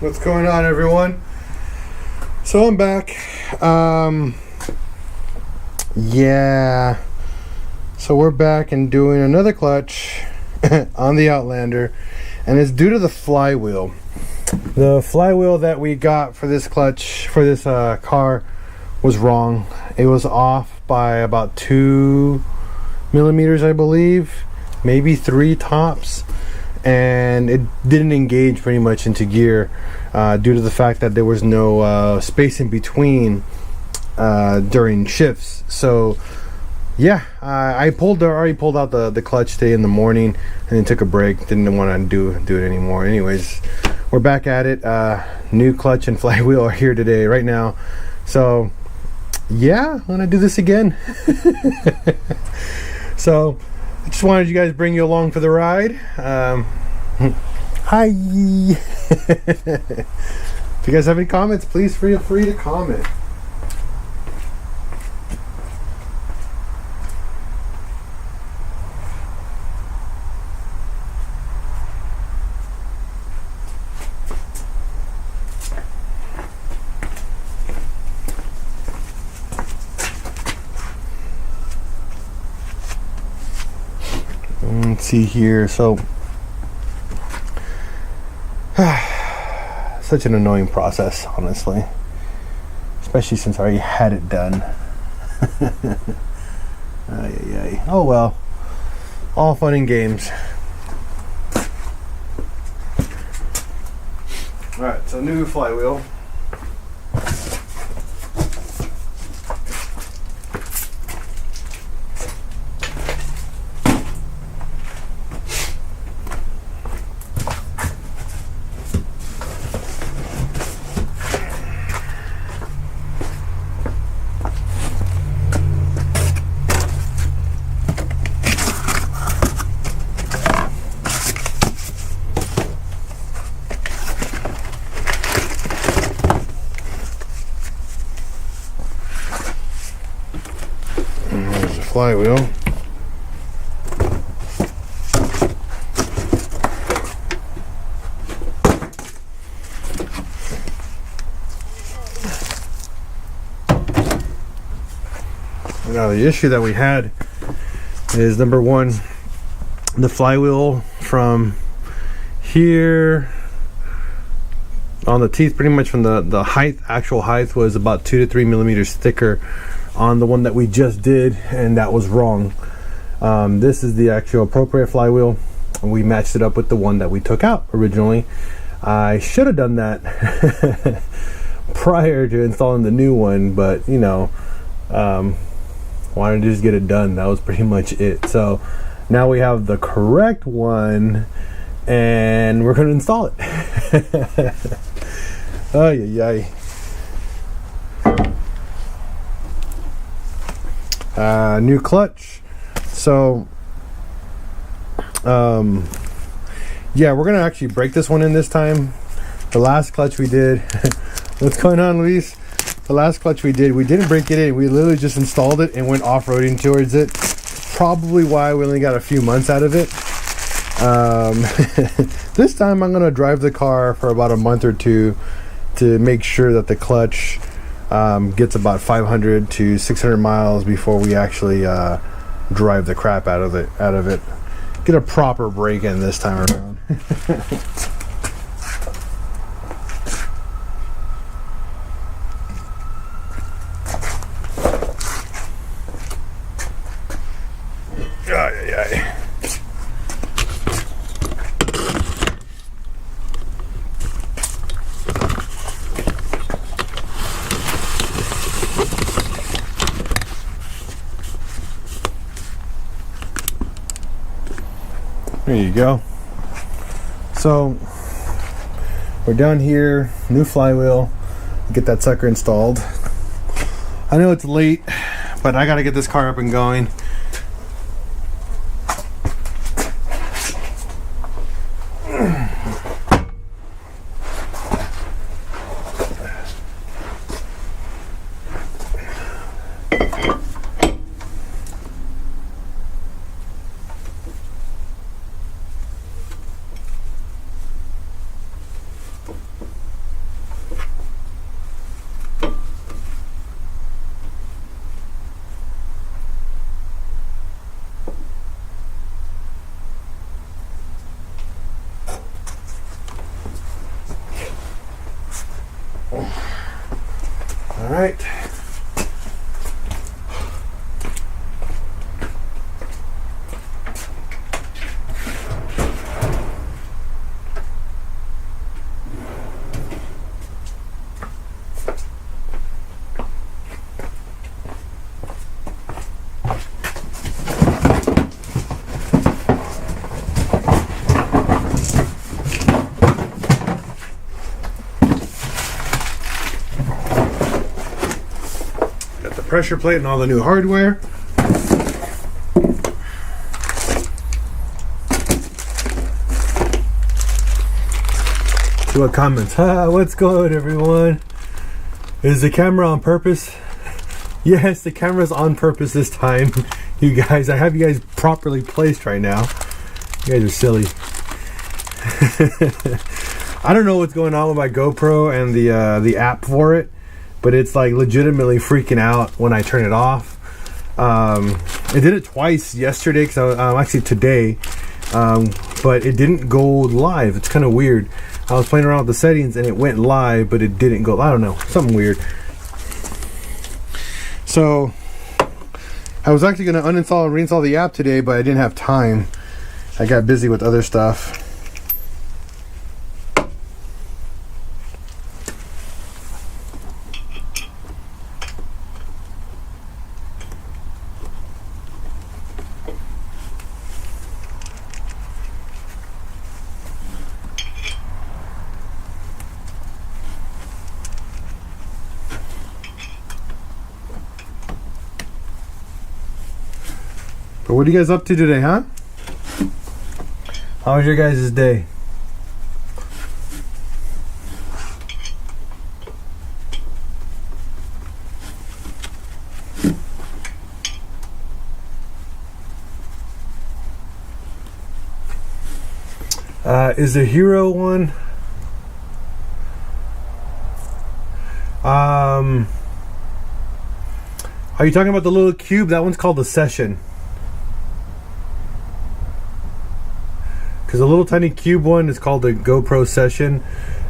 What's going on, everyone? So I'm back. Yeah. So we're back and doing another clutch on the Outlander, and it's due to the flywheel. The flywheel that we got for this clutch, for this car, was wrong. It was off by about 2 millimeters, I believe, maybe 3 tops, and it didn't engage pretty much into gear due to the fact that there was no space in between during shifts. So yeah, I already pulled out the clutch today in the morning and then took a break. Didn't want to do it anymore. Anyways, we're back at it. New clutch and flywheel are here today, right now. So yeah, I'm gonna do this again. So I just wanted you guys to bring you along for the ride. Hi. If you guys have any comments, please feel free to comment. Let's see here. So such an annoying process, honestly, especially since I already had it done. Oh well, all fun and games. All right, so new flywheel. Flywheel. Now the issue that we had is, number one, the flywheel from here on the teeth, pretty much from the height, actual height, was about 2 to 3 millimeters thicker on the one that we just did, and that was wrong. This is the actual appropriate flywheel, and we matched it up with the one that we took out originally. I should have done that prior to installing the new one, but you know, wanted to just get it done. That was pretty much it. So now we have the correct one, and we're going to install it. Oh yeah. New clutch. So yeah, we're gonna actually break this one in this time. The last clutch we did what's going on, Luis? The last clutch we didn't break it in. We literally just installed it and went off-roading towards it. Probably why we only got a few months out of it. This time I'm gonna drive the car for about a month or two to make sure that the clutch gets about 500 to 600 miles before we actually drive the crap out of it. Get a proper break in this time around. There you go. So we're down here, new flywheel, get that sucker installed. I know it's late, but I gotta get this car up and going. pressure plate and all the new hardware. See what comments. What's good, everyone? Is the camera on purpose? Yes, the camera's on purpose this time. You guys, I have you guys properly placed right now. You guys are silly. I don't know what's going on with my GoPro and the app for it, but it's like legitimately freaking out when I turn it off. I did it twice yesterday, because actually today, but it didn't go live. It's kind of weird. I was playing around with the settings and it went live, but it didn't go. I don't know, something weird. So I was actually going to uninstall and reinstall the app today, but I didn't have time. I got busy with other stuff. But what are you guys up to today, huh? How was your guys' day? Is the hero one? Are you talking about the little cube? That one's called the Session. Because the little tiny cube one is called the GoPro Session.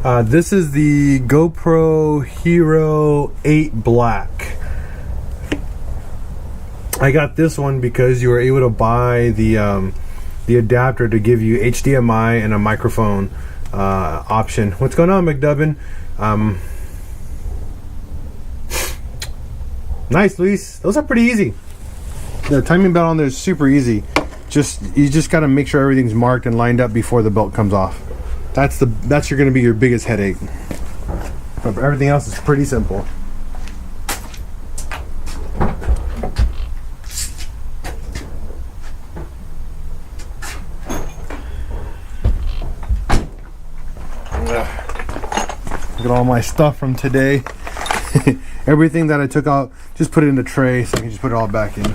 This is the GoPro Hero 8 Black. I got this one because you were able to buy the adapter to give you HDMI and a microphone option. What's going on, McDubbin? Nice, Luis. Those are pretty easy. The timing belt on there is super easy. You just got to make sure everything's marked and lined up before the belt comes off. That's going to be your biggest headache. But everything else is pretty simple. Look at all my stuff from today. Everything that I took out, just put it in a tray so I can just put it all back in.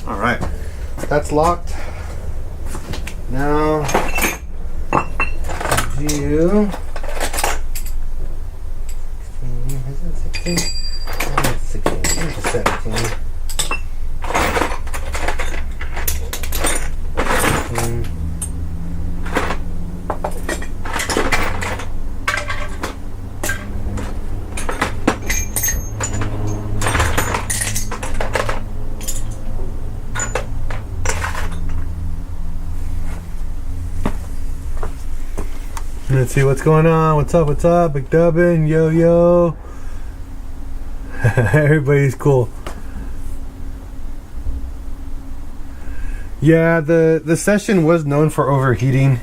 Alright, that's locked. Now, do 16, 17. Let's see what's going on. What's up, McDubbin? Yo. Everybody's cool. Yeah, the Session was known for overheating.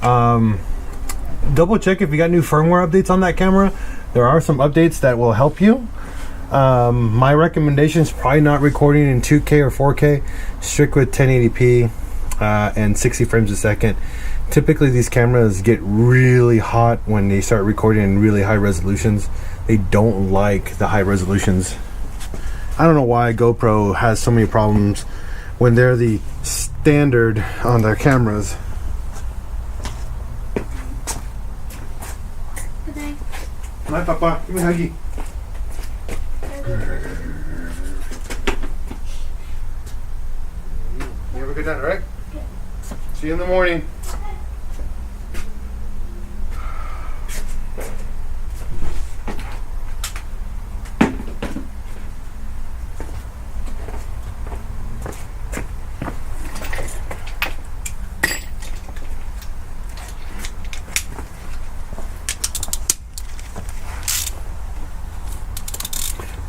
Double check if you got new firmware updates on that camera. There are some updates that will help you. My recommendation is probably not recording in 2K or 4K. Strict with 1080p and 60 frames a second. Typically these cameras get really hot when they start recording in really high resolutions. They don't like the high resolutions. I don't know why GoPro has so many problems when they're the standard on their cameras. Good night. Good night, Papa. Give me a huggy. You have a good night, alright? See you in the morning.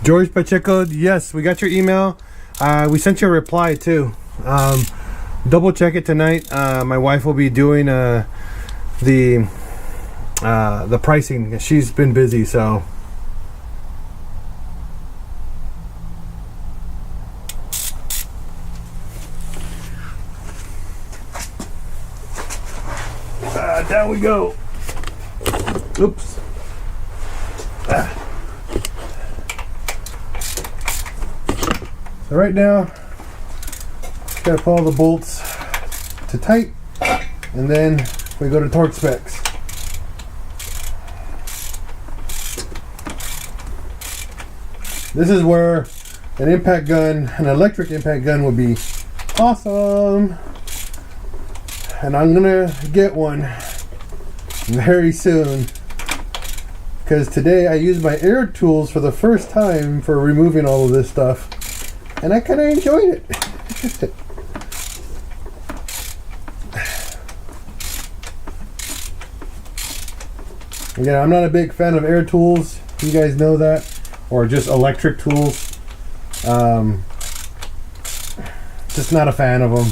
George Pacheco, yes, we got your email. We sent you a reply too. Double check it tonight. My wife will be doing the pricing. She's been busy, so. Down we go. Oops. So right now, gotta pull all the bolts to tight, and then we go to torque specs. This is where an impact gun, an electric impact gun, would be awesome, and I'm gonna get one very soon, because today I used my air tools for the first time for removing all of this stuff, and I kind of enjoyed it. Again, I'm not a big fan of air tools, you guys know that, or just electric tools. Just not a fan of them.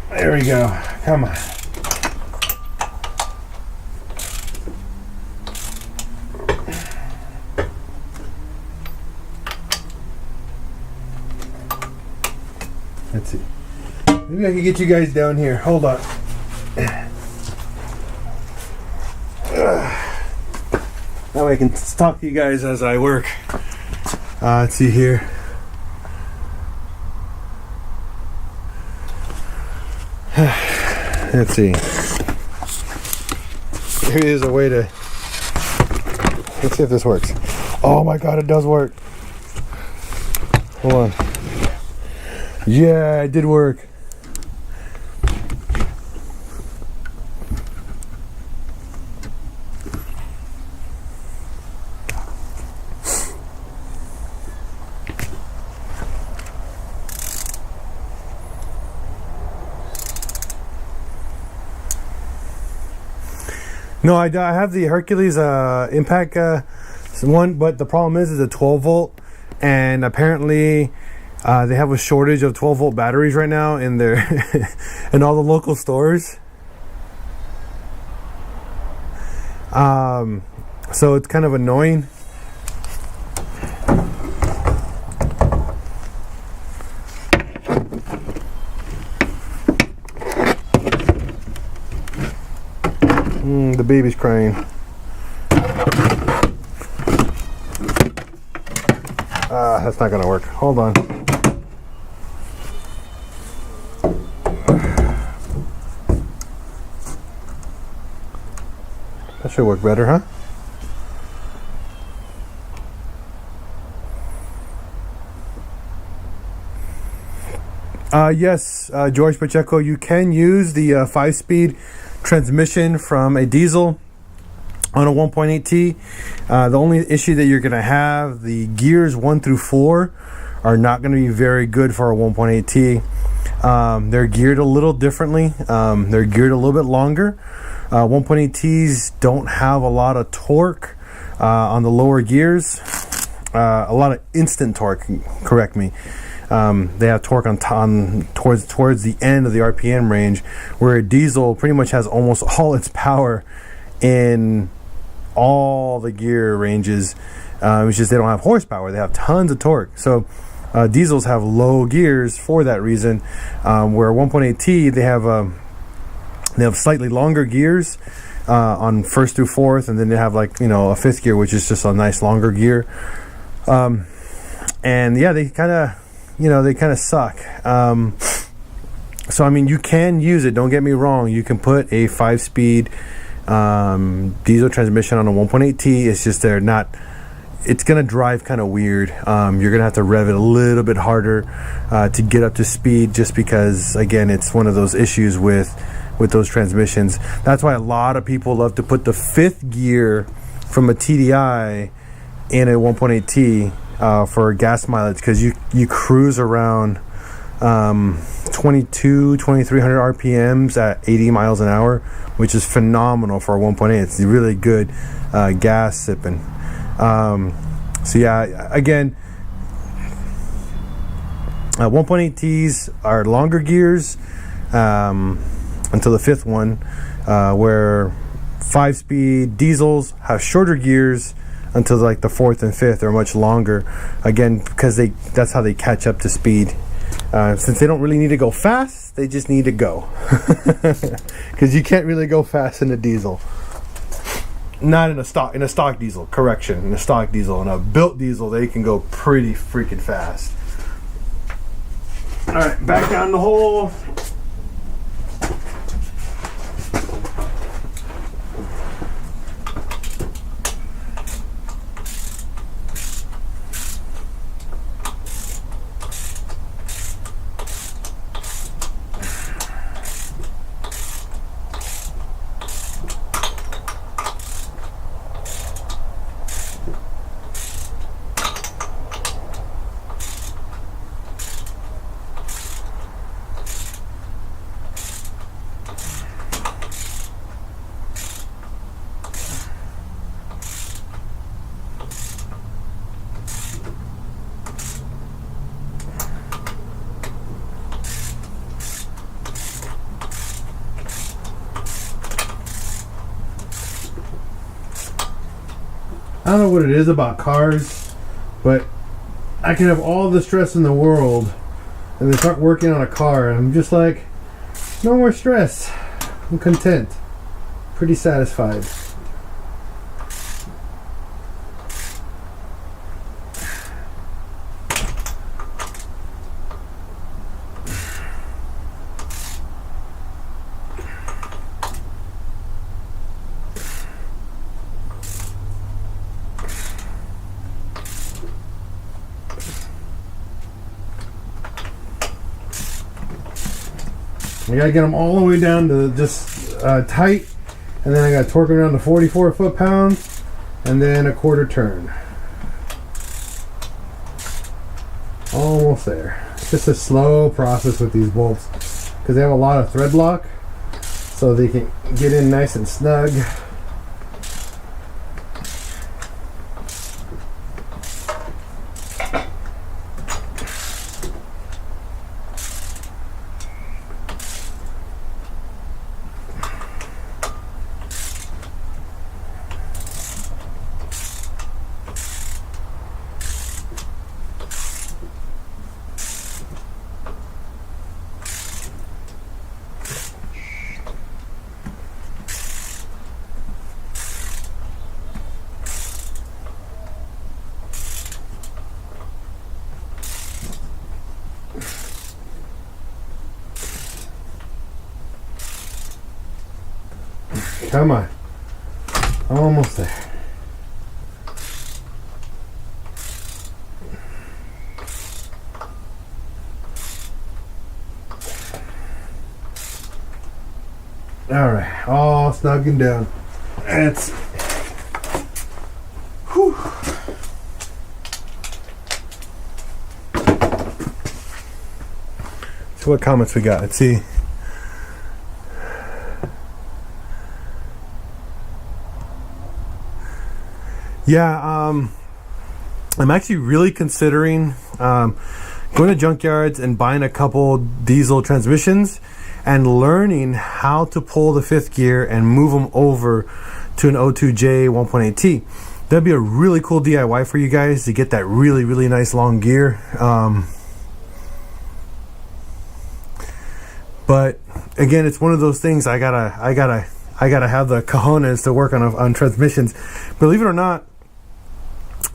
There we go. Come on. Let's see. Maybe I can get you guys down here. Hold on. That way I can talk to you guys as I work. Let's see here. Let's see. Here is a way to. Let's see if this works. Oh my god, it does work. Hold on. Yeah, it did work. No, I have the Hercules impact one, but the problem is a 12 volt, and apparently they have a shortage of 12 volt batteries right now in their in all the local stores. So it's kind of annoying. The baby's crying. That's not gonna work. Hold on. That should work better, huh? Yes, George Pacheco, you can use the 5-speed transmission from a diesel on a 1.8T. The only issue that you're going to have, the gears 1 through 4 are not going to be very good for a 1.8T. They're geared a little differently. They're geared a little bit longer. 1.8Ts don't have a lot of torque on the lower gears. A lot of instant torque, correct me. They have torque on towards the end of the RPM range, where a diesel pretty much has almost all its power in all the gear ranges. It's just they don't have horsepower. They have tons of torque. So diesels have low gears for that reason. Where 1.8T they have slightly longer gears on first through fourth, and then they have a fifth gear, which is just a nice longer gear. And yeah, they kind of suck. So I mean, you can use it, don't get me wrong. You can put a 5-speed diesel transmission on a 1.8T. It's just it's gonna drive kind of weird. You're gonna have to rev it a little bit harder to get up to speed, just because again, it's one of those issues with those transmissions. That's why a lot of people love to put the 5th gear from a TDI in a 1.8T for gas mileage, because you cruise around 2300 RPMs at 80 miles an hour, which is phenomenal for a 1.8. It's really good gas sipping. So yeah, again, 1.8Ts are longer gears until the fifth one, where 5-speed diesels have shorter gears until like the fourth and fifth are much longer, again because that's how they catch up to speed. Since they don't really need to go fast, they just need to go, because you can't really go fast in a diesel. Not in a stock diesel. Correction, in a stock diesel. In a built diesel, they can go pretty freaking fast. All right, back down the hole. I don't know what it is about cars, but I can have all the stress in the world and then start working on a car and I'm just like, no more stress. I'm content. Pretty satisfied. I gotta get them all the way down to just tight, and then I gotta torque them down to 44 foot-pounds, and then a quarter turn. Almost there. It's just a slow process with these bolts because they have a lot of thread lock, so they can get in nice and snug. Come on. Almost there. Alright, all snug and down. That's whew. So what comments we got? Let's see. Yeah, I'm actually really considering going to junkyards and buying a couple diesel transmissions and learning how to pull the fifth gear and move them over to an O2J 1.8T. That'd be a really cool DIY for you guys to get that really, really nice long gear. But again, it's one of those things I gotta have the cojones to work on transmissions. Believe it or not,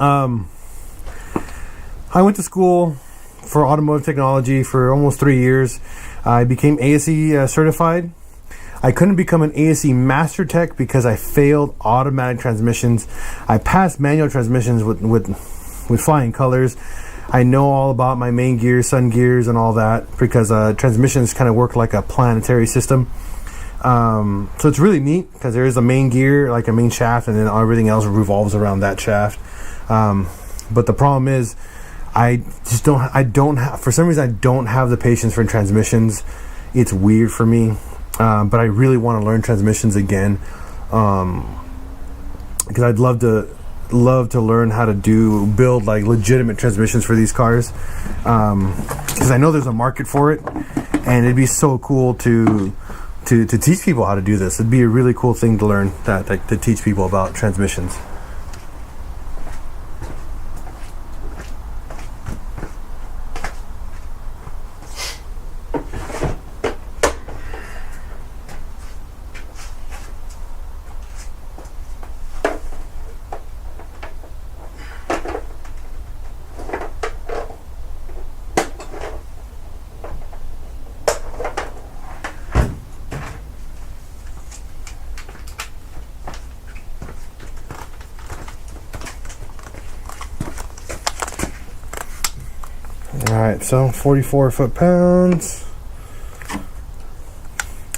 I went to school for automotive technology for almost 3 years. I became ASE certified. I couldn't become an ASE master tech because I failed automatic transmissions. I passed manual transmissions with flying colors. I know all about my main gears, sun gears, and all that because transmissions kind of work like a planetary system. So it's really neat because there is a main gear, like a main shaft, and then everything else revolves around that shaft. But the problem is I just don't have, for some reason I don't have the patience for transmissions. It's weird for me, but I really want to learn transmissions again, because I'd love to learn how to build like legitimate transmissions for these cars, because I know there's a market for it, and it'd be so cool to teach people how to do this. It'd be a really cool thing to learn, to teach people about transmissions. Alright, so 44 foot-pounds.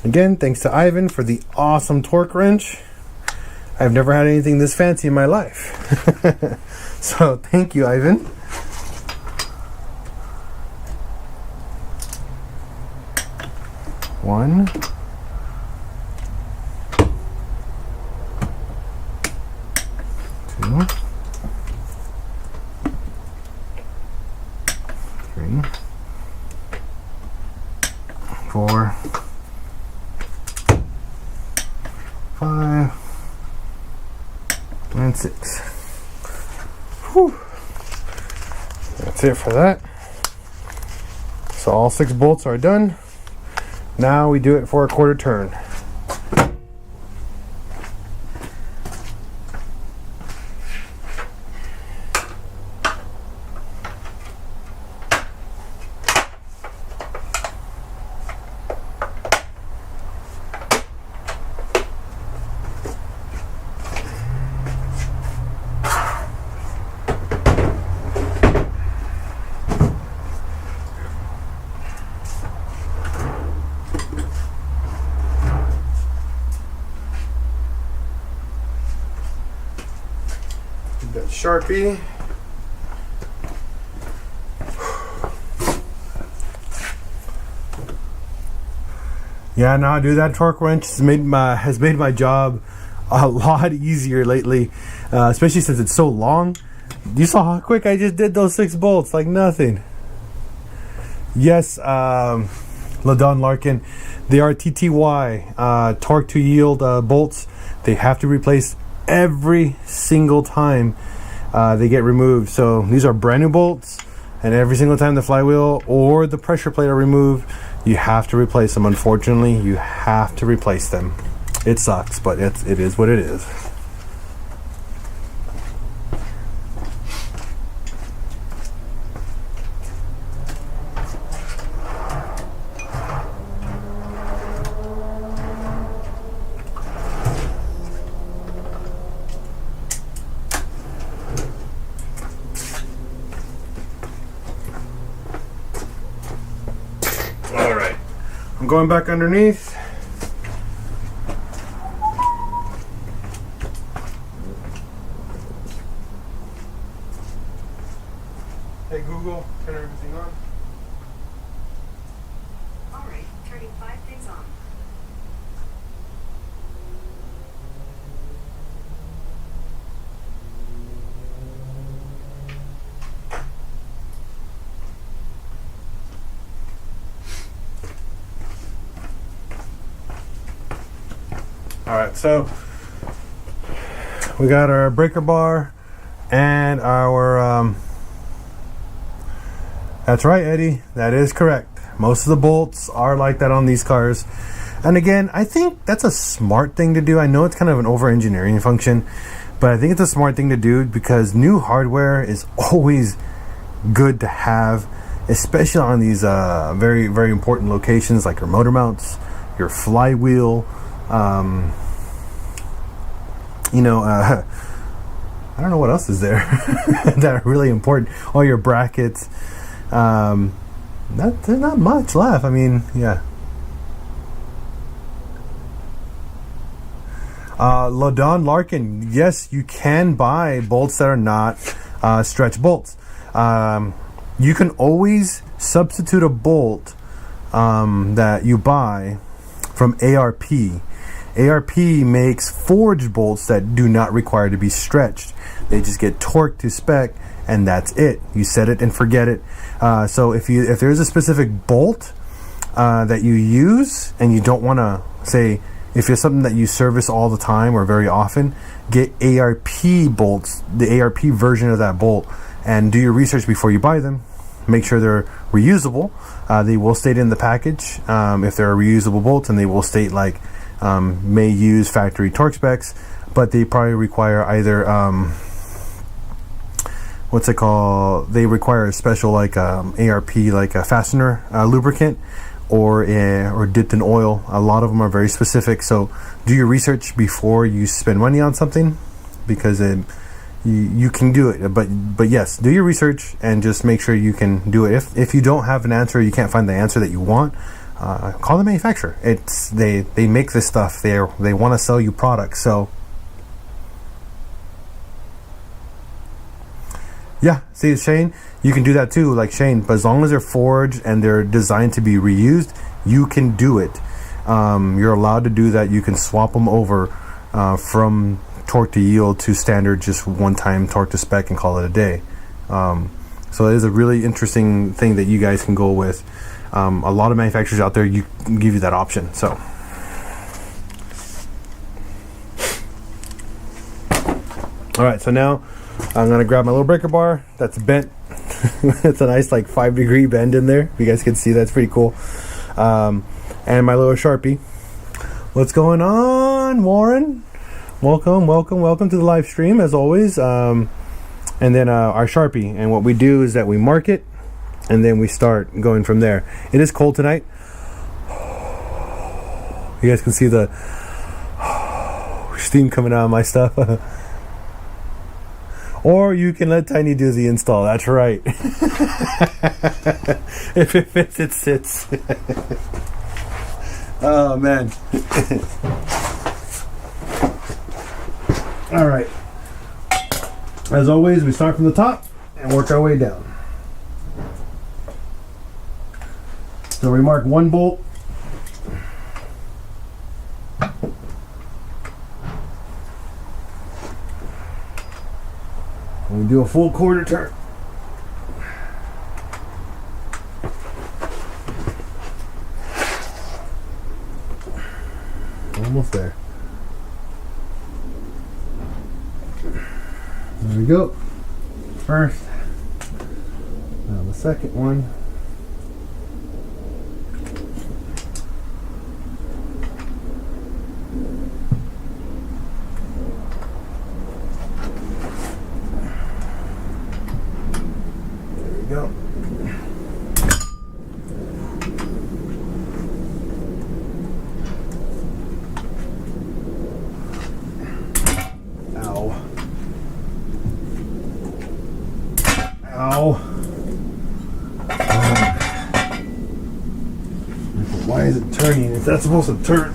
Again, thanks to Ivan for the awesome torque wrench. I've never had anything this fancy in my life. So thank you, Ivan. One. Two. 3, 4, 5, and 6. Whew. That's it for that. So all 6 bolts are done. Now we do it for a quarter turn. That Sharpie. Yeah, no, dude, that torque wrench has made my job a lot easier lately, especially since it's so long. You saw how quick I just did those 6 bolts, like nothing. Yes, LaDon Larkin, they are TTY, torque to yield bolts. They have to replace every single time they get removed. So these are brand new bolts, and every single time the flywheel or the pressure plate are removed, you have to replace them. Unfortunately, you have to replace them. It sucks, but it is what it is. I'm going back underneath. Hey Google, turn everything on. Alright, turning 5 things on. Alright, so we got our breaker bar and our that's right, Eddie, that is correct. Most of the bolts are like that on these cars, and again, I think that's a smart thing to do. I know it's kind of an over engineering function, but I think it's a smart thing to do because new hardware is always good to have, especially on these very, very important locations like your motor mounts, your flywheel, I don't know what else is there that are really important. All your brackets. There's not much left. I mean, yeah. LaDon Larkin, yes, you can buy bolts that are not stretch bolts. you can always substitute a bolt that you buy from ARP. ARP makes forged bolts that do not require to be stretched. They just get torqued to spec, and that's it. You set it and forget it. So if there's a specific bolt that you use and you don't want to, say, if it's something that you service all the time or very often, get ARP bolts, the ARP version of that bolt, and do your research before you buy them. Make sure they're reusable. They will state in the package if they're reusable bolts, and they will state like may use factory torque specs, but they probably require either what's it called? They require a special like ARP, like a fastener lubricant, or dipped in oil. A lot of them are very specific, so do your research before you spend money on something, because you can do it. But yes, do your research and just make sure you can do it. If you don't have an answer, you can't find the answer that you want, call the manufacturer. They make this stuff. They want to sell you products. So yeah, see, Shane, you can do that too, like Shane. But as long as they're forged and they're designed to be reused, you can do it. You're allowed to do that. You can swap them over from torque to yield to standard, just one time torque to spec, and call it a day. So it is a really interesting thing that you guys can go with. A lot of manufacturers out there give you that option. So all right, so now I'm gonna grab my little breaker bar that's bent. It's a nice like 5-degree bend in there. You guys can see that's pretty cool. And my little Sharpie. What's going on, Warren? Welcome to the live stream as always. And then our Sharpie, and what we do is that we mark it, and then we start going from there. It is cold tonight. You guys can see the steam coming out of my stuff. Or you can let Tiny do the install. That's right. If it fits, it sits. Oh, man. All right. As always, we start from the top and work our way down. So we mark one bolt. And we do a full quarter turn. Almost there. There we go. First. Now the second one. There we go. Ow. Why is it turning? If that's supposed to turn.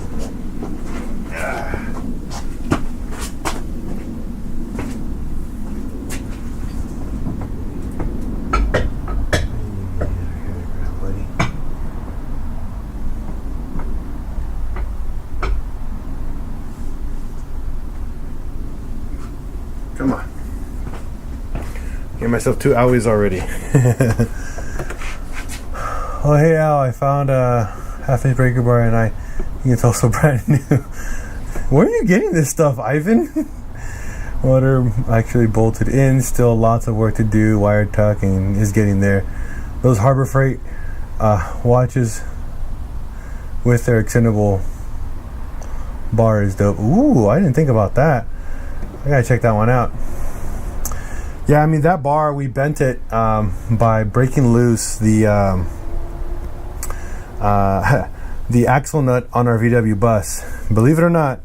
Come on. Get myself 2 hours already. Oh, hey Al, I found a half-inch breaker bar, and I think it's also brand new. Where are you getting this stuff, Ivan? Motor actually bolted in. Still lots of work to do. Wire tucking is getting there. Those Harbor Freight watches with their extendable bar is dope. Ooh, I didn't think about that. I gotta check that one out. Yeah, I mean, that bar, we bent it by breaking loose the axle nut on our VW bus. Believe it or not,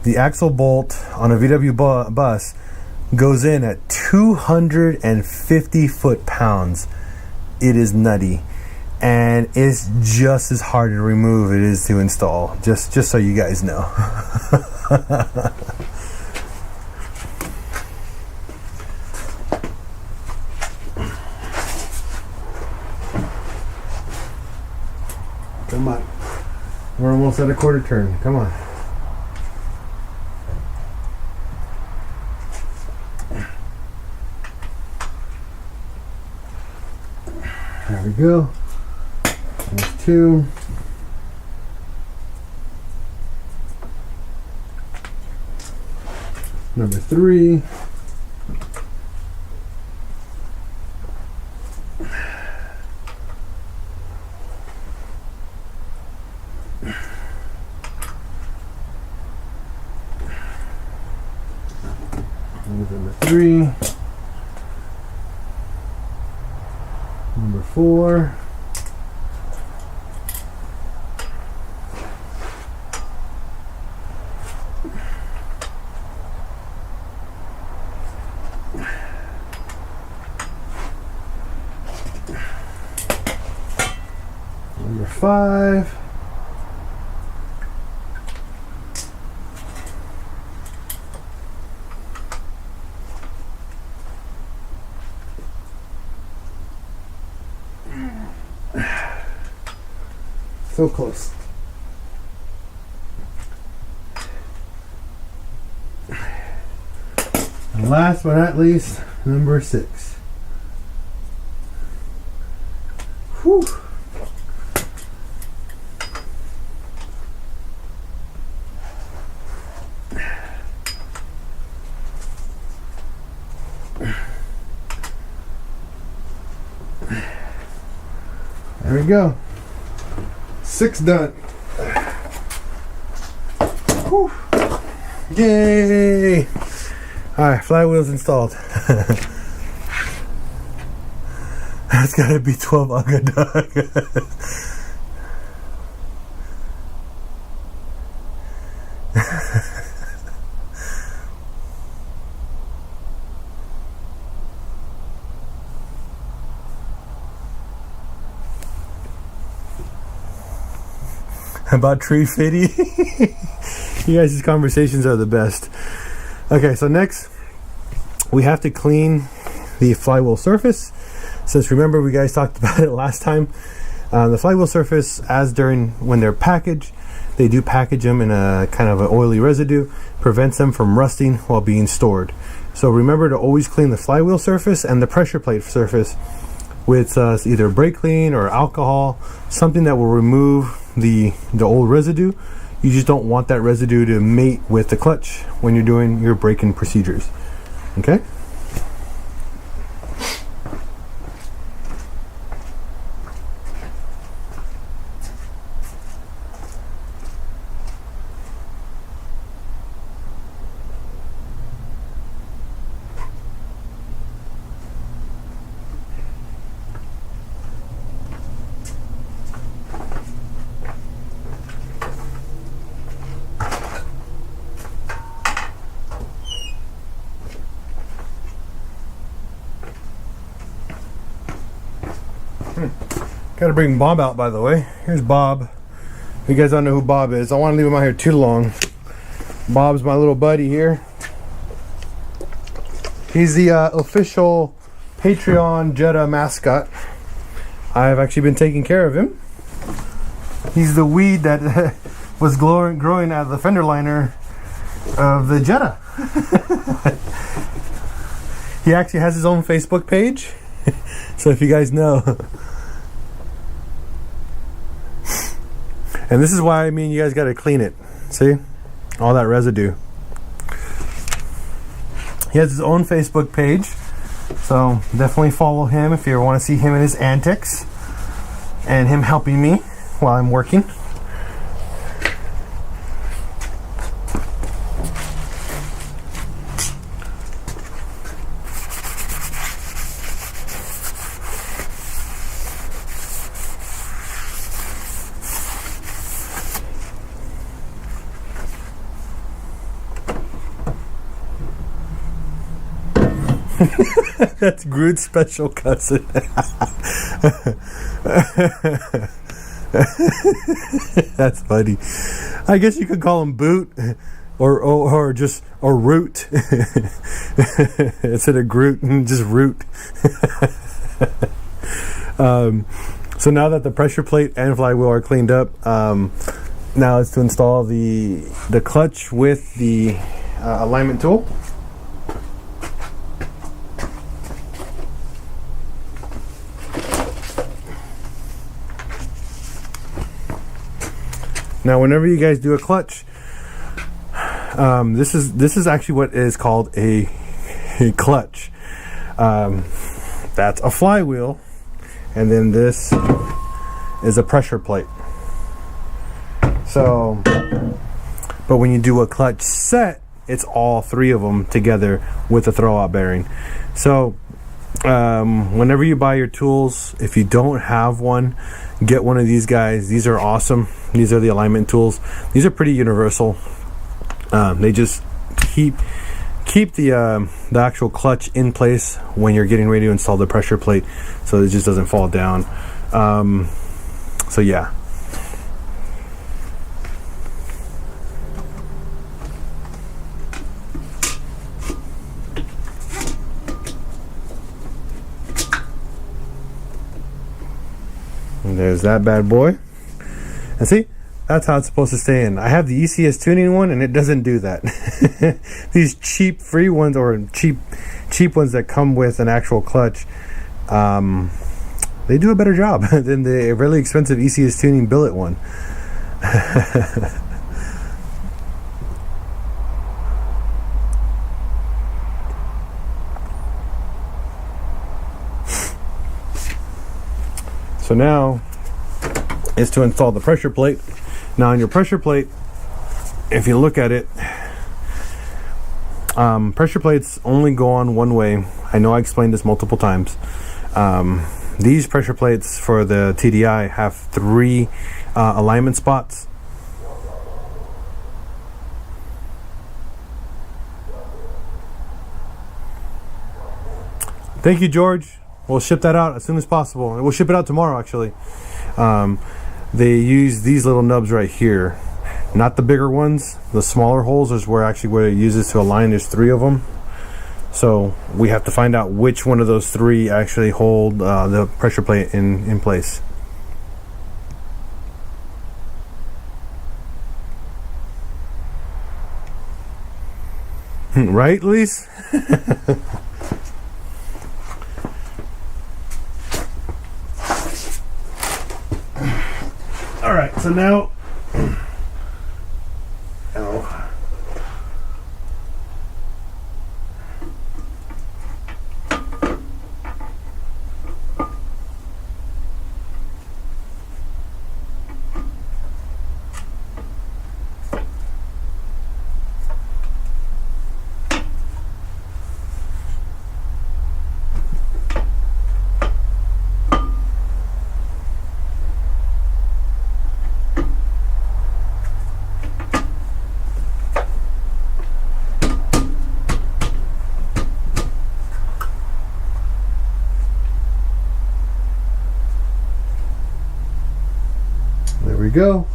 the axle bolt on a VW bus goes in at 250 foot-pounds. It is nutty, and it's just as hard to remove it is to install. Just so you guys know. almost at a quarter turn. Come on. There we go. There's 2. Number 3. Number 3. Number 4. Number 5. So close. And last but not least, number 6. Whew. There we go. 6 done. Whew. Yay! Alright, flywheel's installed. That's gotta be 12 Ugga. About tree fitty. You guys' conversations are the best. Okay, so next we have to clean the flywheel surface. Since remember we guys talked about it last time, the flywheel surface, as during when they're packaged, they do package them in a kind of an oily residue, prevents them from rusting while being stored. So remember to always clean the flywheel surface and the pressure plate surface with either brake clean or alcohol, something that will remove the old residue. You just don't want that residue to mate with the clutch when you're doing your braking procedures. Okay? Gotta bring Bob out, by the way. Here's Bob. If you guys don't know who Bob is, I want to leave him out here too long. Bob's my little buddy here. He's the official Patreon Jetta mascot. I've actually been taking care of him. He's the weed that was growing out of the fender liner of the Jetta. He actually has his own Facebook page. So if you guys know. And this is why you guys got to clean it. See? All that residue. He has his own Facebook page. So definitely follow him if you ever want to see him and his antics. And him helping me while I'm working. That's Groot's special cousin. That's funny. I guess you could call him Boot or just Root instead of Groot, just Root. So now that the pressure plate and flywheel are cleaned up, now is to install the clutch with the alignment tool. Now, whenever you guys do a clutch, this is actually what is called a clutch. That's a flywheel, and then this is a pressure plate. So, but when you do a clutch set, it's all three of them together with a throwout bearing. So, whenever you buy your tools, if you don't have one, get one of these guys. These are awesome. These are the alignment tools. These are pretty universal. They just keep the actual clutch in place when you're getting ready to install the pressure plate, so it just doesn't fall down. So yeah. And there's that bad boy. And see, that's how it's supposed to stay in. I have the ECS tuning one, and it doesn't do that. These cheap free ones, or cheap ones that come with an actual clutch, they do a better job than the really expensive ECS tuning billet one. So now is to install the pressure plate. Now on your pressure plate, if you look at it, pressure plates only go on one way. I know I explained this multiple times. These pressure plates for the TDI have 3 alignment spots. Thank you, George. We'll ship that out as soon as possible. We'll ship it out tomorrow, actually. They use these little nubs right here, not the bigger ones. The smaller holes is where it uses to align. There's 3 of them. So we have to find out which one of those 3 actually hold the pressure plate in place. Right, Luis? All right, so now, there we go.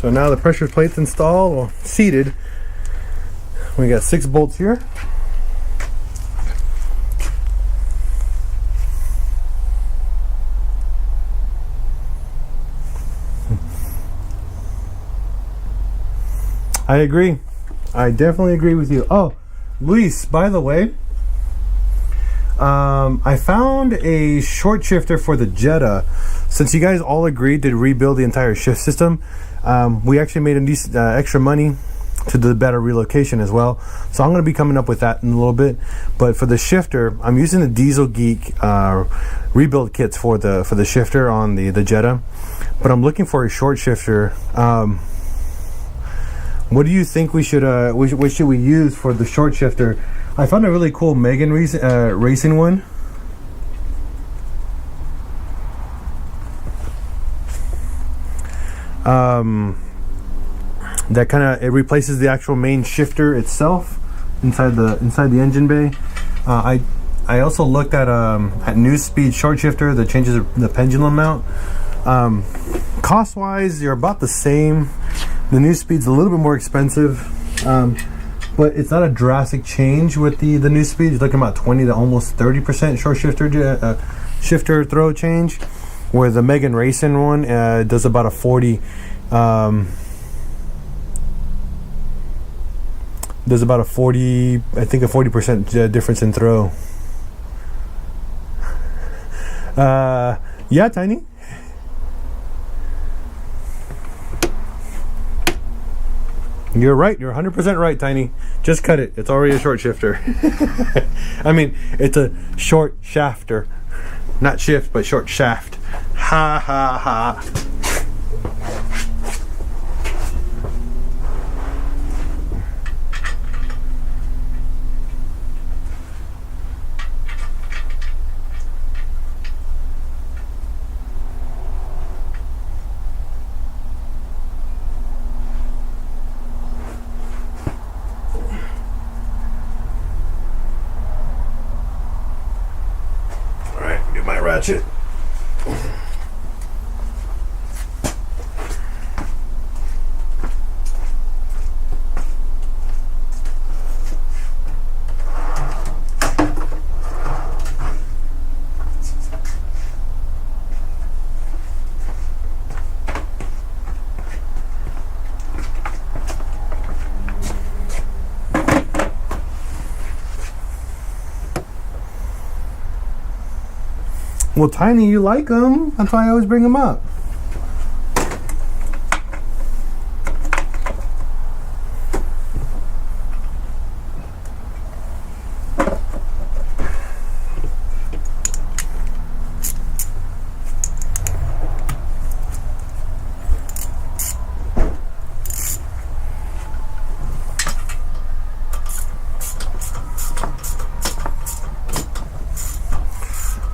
So now the pressure plate's installed, or seated. We got 6 bolts here. I agree. I definitely agree with you. Oh, Luis, by the way, I found a short shifter for the Jetta. Since you guys all agreed to rebuild the entire shift system, we actually made extra money to do the better relocation as well. So I'm going to be coming up with that in a little bit. But for the shifter, I'm using the Diesel Geek rebuild kits for the shifter on the Jetta. But I'm looking for a short shifter. What do you think we should what should we use for the short shifter? I found a really cool Megan racing one. That kind of, it replaces the actual main shifter itself inside the engine bay. I also looked at News Speed short shifter that changes the pendulum mount. Cost wise, you're about the same. The News Speed's a little bit more expensive, but it's not a drastic change with the new speed. You're looking about 20 to almost 30% short shifter throw change, where the Megan Racing one does about a 40. There's about a 40, I think a 40% difference in throw. Yeah, Tiny. You're right. You're 100% right, Tiny. Just cut it. It's already a short shifter. I mean, it's a short shafter. Not shift, but short shaft. Ha ha ha. Ratchet. Well, Tiny, you like them. That's why I always bring them up.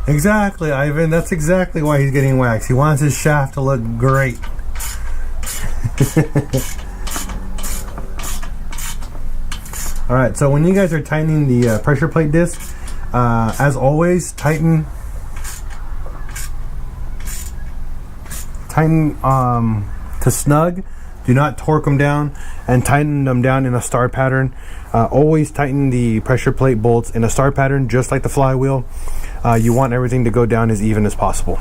Exactly, Ivan. That's exactly why he's getting waxed. He wants his shaft to look great. Alright, so when you guys are tightening the pressure plate disc, as always, tighten to snug. Do not torque them down, and tighten them down in a star pattern. Always tighten the pressure plate bolts in a star pattern, just like the flywheel. You want everything to go down as even as possible.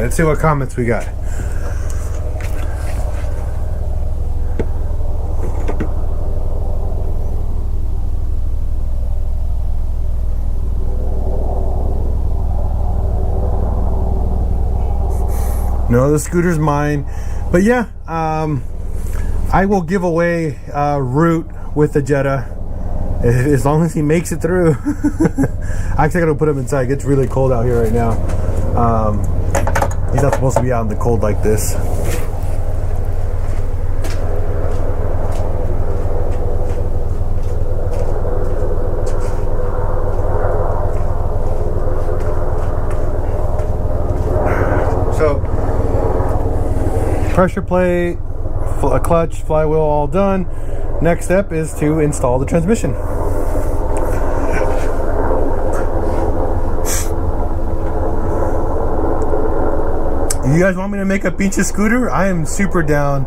right, let's see what comments we got. No, the scooter's mine. But yeah, I will give away Root with the Jetta as long as he makes it through. Actually, I gotta put him inside. It gets really cold out here right now. He's not supposed to be out in the cold like this. Pressure plate, a clutch, flywheel all done. Next step is to install the transmission. You guys want me to make a pinche scooter? I am super down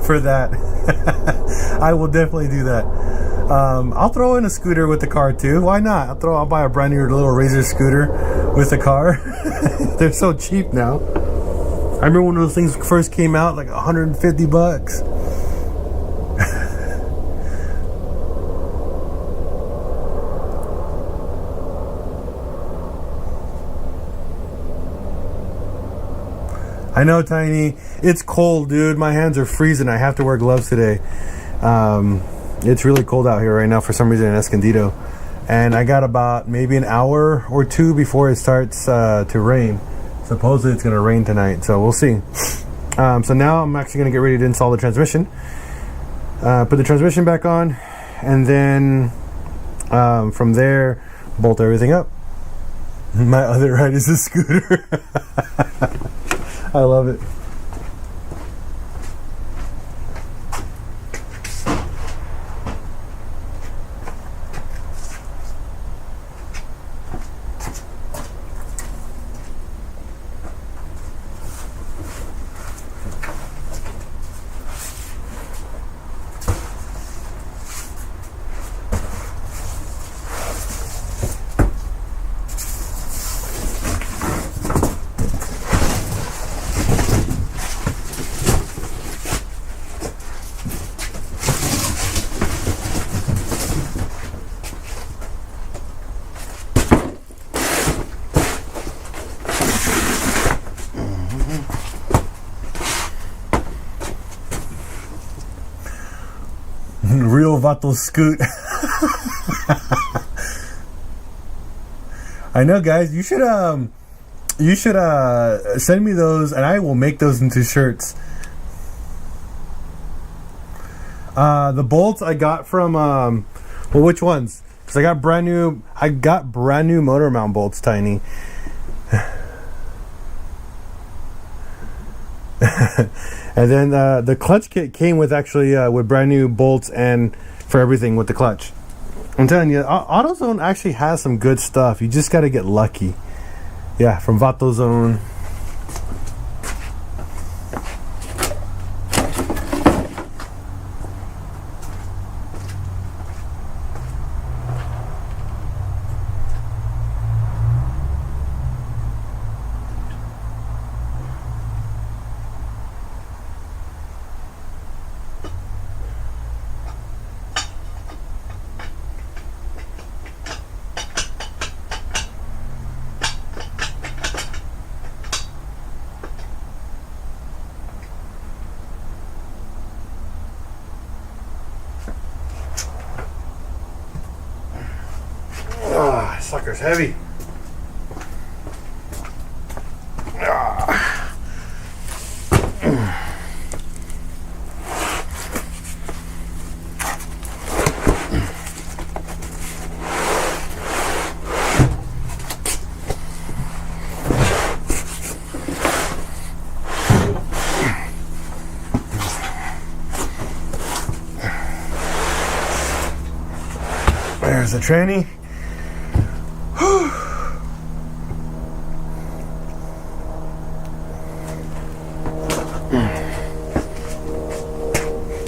for that. I will definitely do that. I'll throw in a scooter with the car too. Why not? I'll buy a brand new little Razor scooter with the car. They're so cheap now. I remember when those things first came out, like 150 bucks. I know, Tiny. It's cold, dude. My hands are freezing. I have to wear gloves today. It's really cold out here right now for some reason in Escondido. And I got about maybe an hour or two before it starts to rain. Supposedly it's going to rain tonight, so we'll see. So now I'm actually going to get ready to install the transmission. Put the transmission back on, and then from there, bolt everything up. My other ride is a scooter. I love it. Real vato scoot. I know, guys. You should send me those, and I will make those into shirts. The bolts I got from well, which ones? Because I got brand new motor mount bolts, Tiny. And then the clutch kit came with actually with brand new bolts and for everything with the clutch. I'm telling you, AutoZone actually has some good stuff. You just got to get lucky. Yeah, from VatoZone. Sucker's heavy. There's the tranny.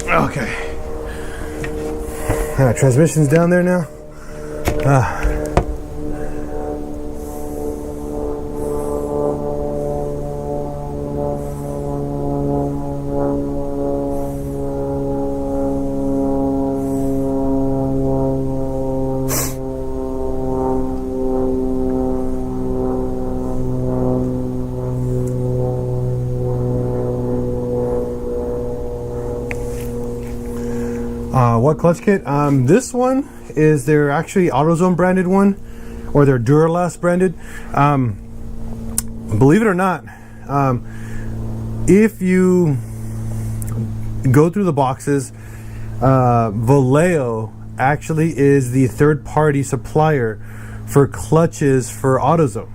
Okay. Transmission's down there now. What clutch kit? This one is their actually AutoZone branded one, or their Duralast branded. Believe it or not, if you go through the boxes, Vallejo actually is the third-party supplier for clutches for AutoZone.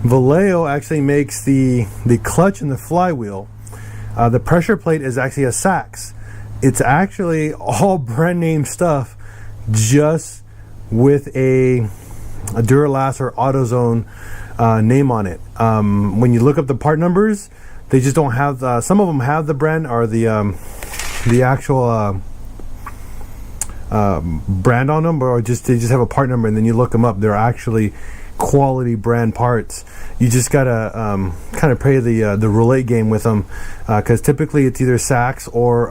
Vallejo actually makes the clutch and the flywheel. The pressure plate is actually a Sachs. It's actually all brand name stuff, just with a Duralast or AutoZone name on it. When you look up the part numbers, they just don't have some of them have the brand or the actual brand on them, or just they just have a part number, and then you look them up. They're actually quality brand parts. You just gotta kind of play the roulette game with them, because typically it's either Sachs or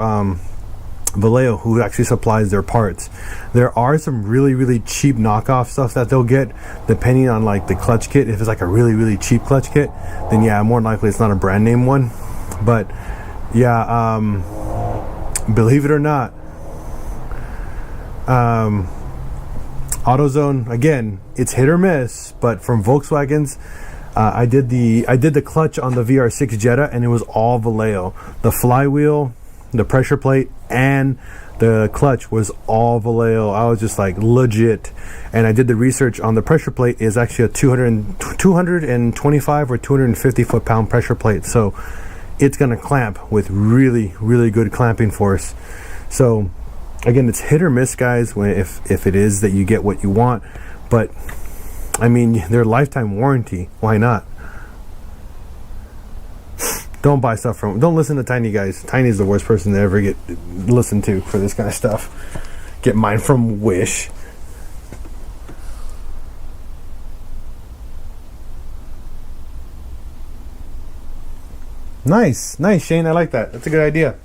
Vallejo who actually supplies their parts. There are some really cheap knockoff stuff that they'll get depending on like the clutch kit. If it's like a really cheap clutch kit, then yeah, more than likely it's not a brand name one. But yeah, believe it or not, AutoZone, again, it's hit or miss, but from Volkswagens, I did the clutch on the VR6 Jetta, and it was all Vallejo. The flywheel, the pressure plate, and the clutch was all Vallejo. I was just like legit. And I did the research on the pressure plate. Is actually a 225 or 250 foot-pound pressure plate, so it's gonna clamp with really good clamping force. So again, it's hit or miss, guys, when if it is that you get what you want. But I mean, their lifetime warranty, why not? Don't buy stuff from, don't listen to Tiny, guys. Tiny's the worst person to ever get listened to for this kind of stuff. Get mine from Wish. Nice, Shane. I like that. That's a good idea.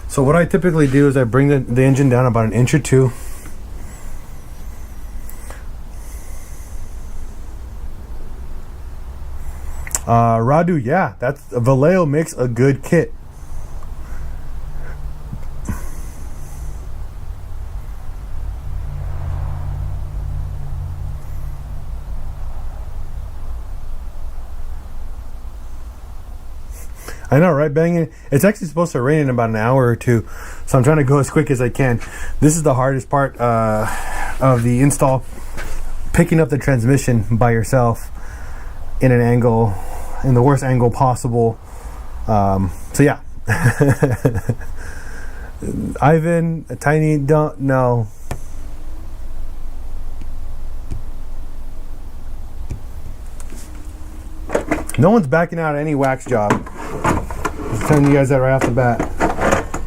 So what I typically do is I bring the engine down about an inch or two. Radu, yeah, that's Vallejo makes a good kit. I know, right? Banging. It's actually supposed to rain in about an hour or two, so I'm trying to go as quick as I can. This is the hardest part of the install, picking up the transmission by yourself in an angle, in the worst angle possible. So yeah. Ivan, Tiny, don't know. No one's backing out of any wax job. Just telling you guys that right off the bat.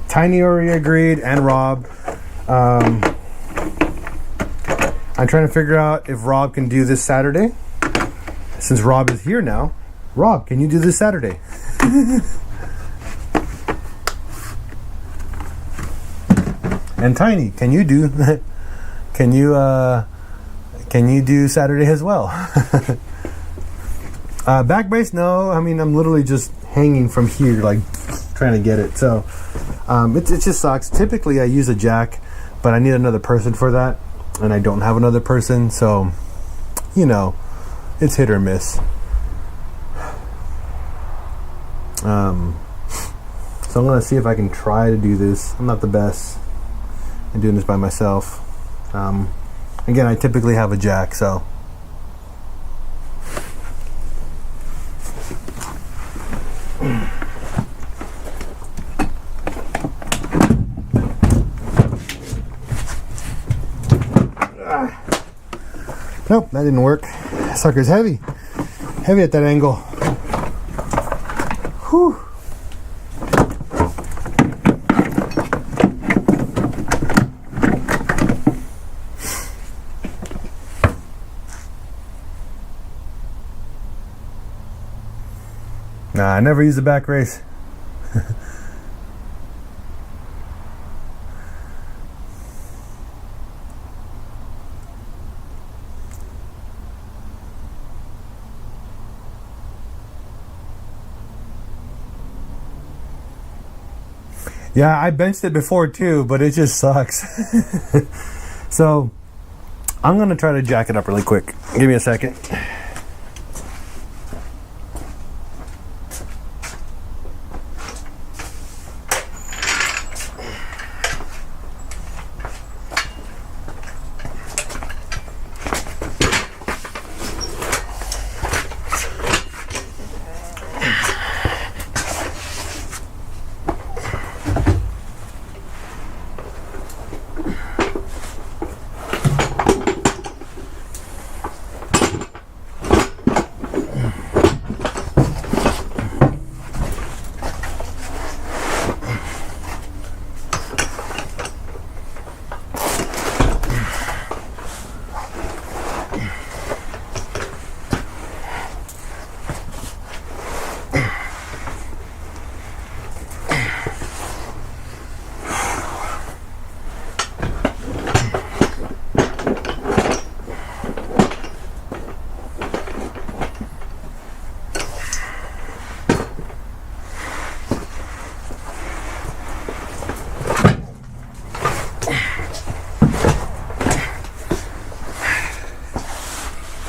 Tiny already agreed, and Rob. I'm trying to figure out if Rob can do this Saturday. Since Rob is here now, Rob, can you do this Saturday? And Tiny, can you do? Can you do Saturday as well? Back brace, no. I mean, I'm literally just hanging from here, like trying to get it. So it just sucks. Typically, I use a jack, but I need another person for that, and I don't have another person. So, you know, it's hit or miss. So I'm gonna see if I can try to do this. I'm not the best at doing this by myself. Again, I typically have a jack, so. Nope, that didn't work. Sucker's heavy. Heavy at that angle. Whew. I never use the back race. Yeah, I benched it before too, but it just sucks. So I'm gonna try to jack it up really quick. Give me a second.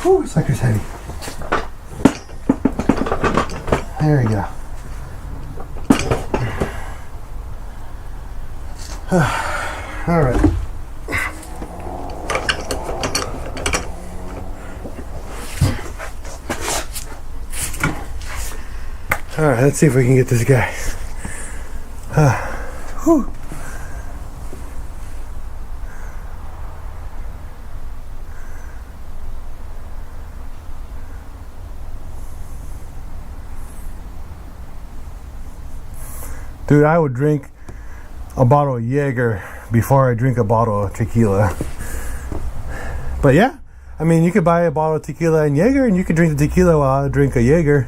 Whew, sucker's heavy. There we go. All right. All right, let's see if we can get this guy. Whew. Dude, I would drink a bottle of Jaeger before I drink a bottle of tequila. But yeah, I mean, you could buy a bottle of tequila and Jaeger, and you could drink the tequila while I drink a Jaeger.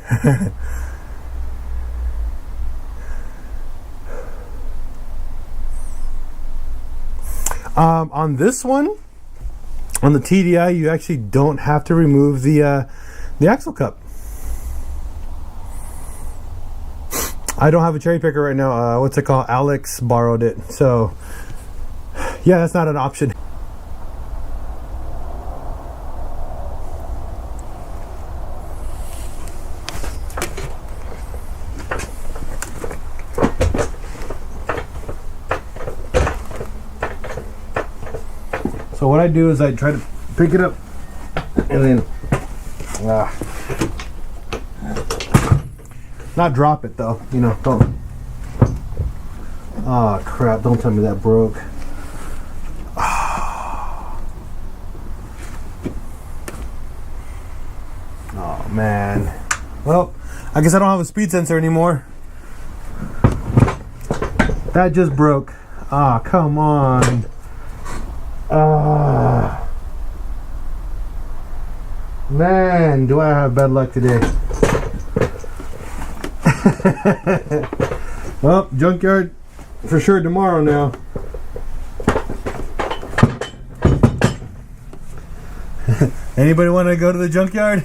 On this one, on the TDI, you actually don't have to remove the axle cup. I don't have a cherry picker right now. What's it called? Alex borrowed it. So, yeah, that's not an option. So what I do is I try to pick it up and then not drop it though, you know, don't. Oh crap, don't tell me that broke. Oh man. Well, I guess I don't have a speed sensor anymore. That just broke. Ah, come on. Man, do I have bad luck today. Well, junkyard for sure tomorrow now. Anybody want to go to the junkyard?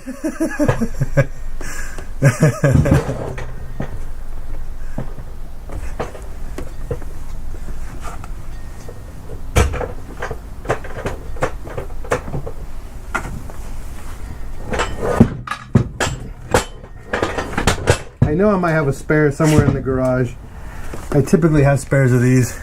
I know I might have a spare somewhere in the garage. I typically have spares of these.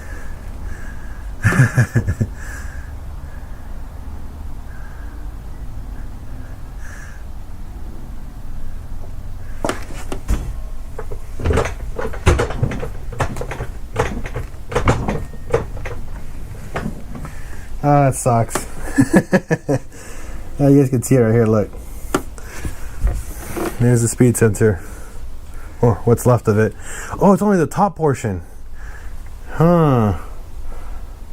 Ah, that sucks. You guys can see it right here, look. There's the speed sensor. Or what's left of it. Oh, it's only the top portion. Huh.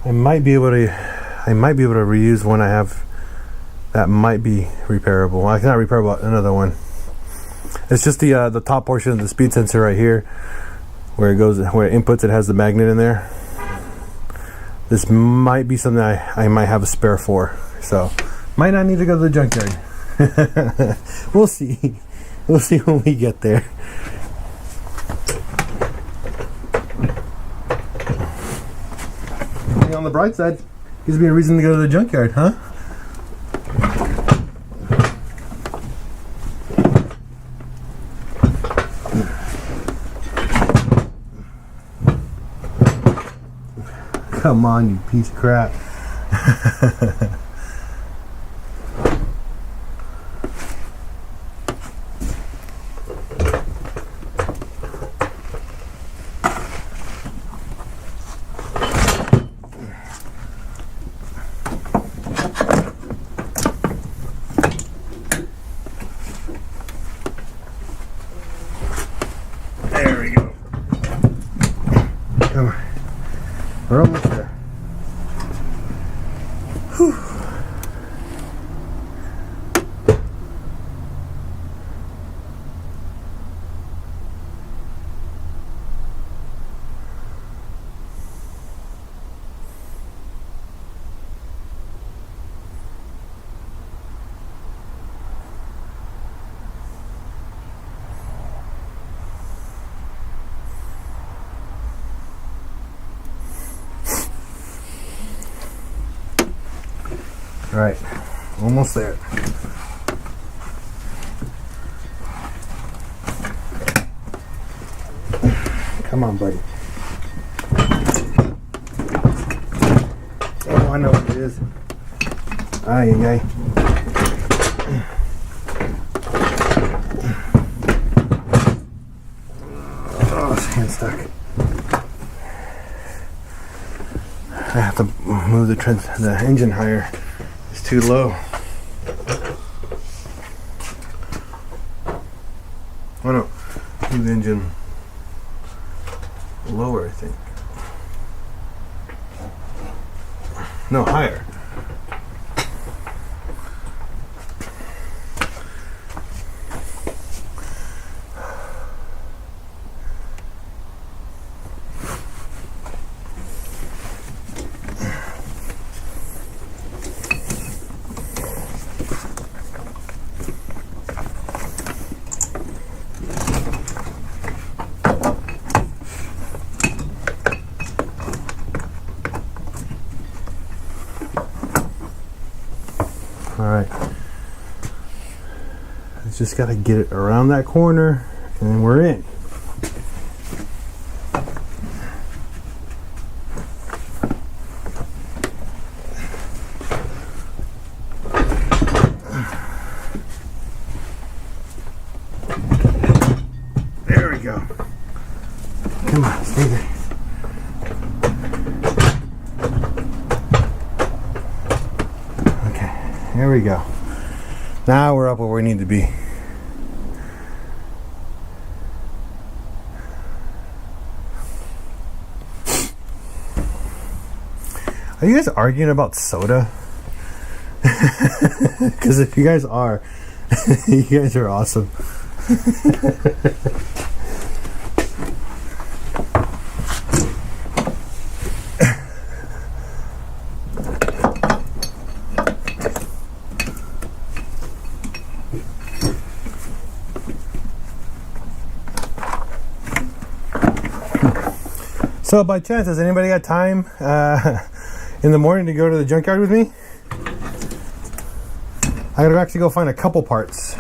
I might be able to reuse one I have that might be repairable. Well, it's not repairable, another one. It's just the top portion of the speed sensor right here, where it goes, where it inputs. It has the magnet in there. This might be something I might have a spare for, so might not need to go to the junkyard. We'll see. We'll see when we get there. On the bright side, gives me a reason to go to the junkyard, huh? Come on, you piece of crap. There we go. Come on. We're almost there. Whew. All right, almost there. Come on, buddy. Oh, I know what it is. Ay, ay, ay. Oh, it's hand stuck. I have to move the engine higher. It's too low. Oh no, move the engine lower, I think. No, higher. Alright, just got to get it around that corner and then we're in. There we go. Come on, stay there. There we go. Now we're up where we need to be. Are you guys arguing about soda? Because if you guys are, you guys are awesome. So by chance, has anybody got time in the morning to go to the junkyard with me? I gotta actually go find a couple parts.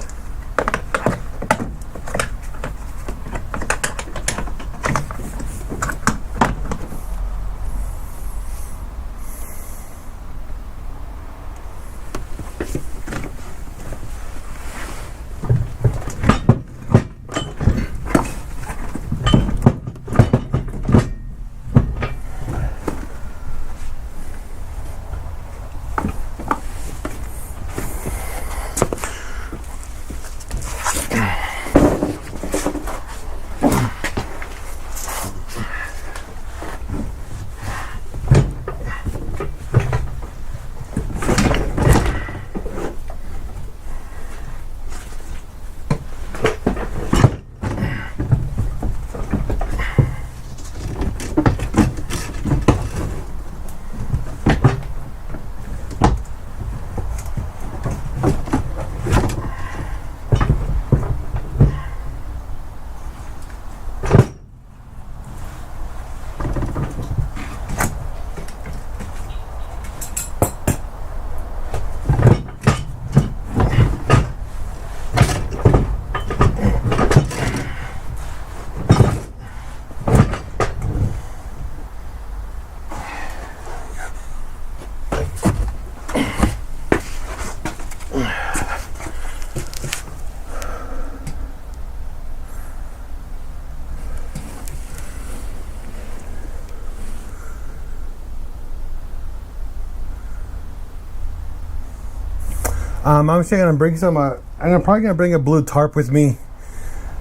I'm actually gonna bring some. Probably gonna bring a blue tarp with me,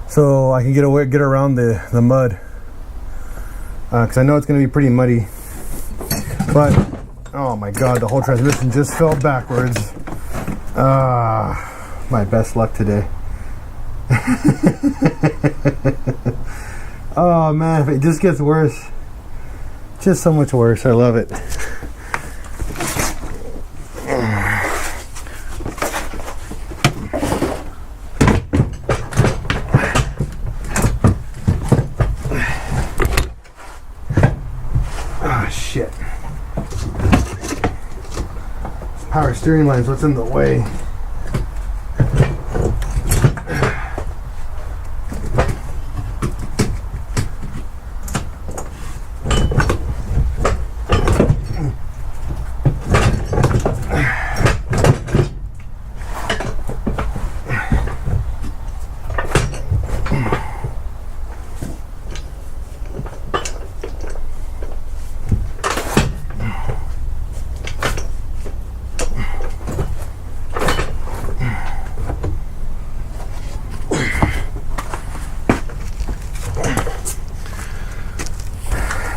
so I can get around the mud. Because I know it's gonna be pretty muddy. But oh my God, the whole transmission just fell backwards. My best luck today. Oh man, it just gets worse. Just so much worse. I love it. Ah, shit. Power steering line's what's in the way.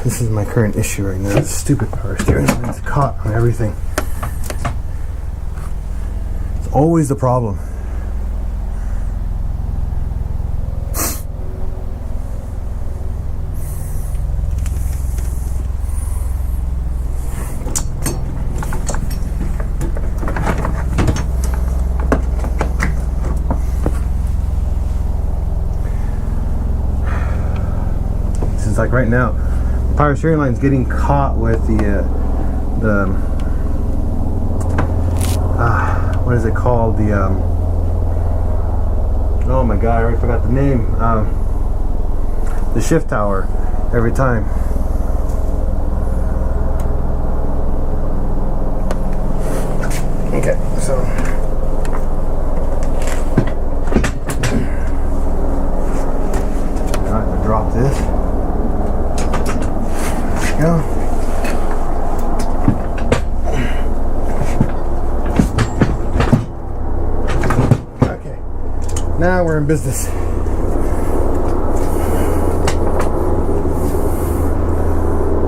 This is my current issue right now. This stupid power steering line is caught on everything. It's always the problem. This is like right now. Power steering line's getting caught with the what is it called? Oh my God, I already forgot the name. The shift tower every time. Okay, so I'm gonna drop this. Go. Okay, now we're in business.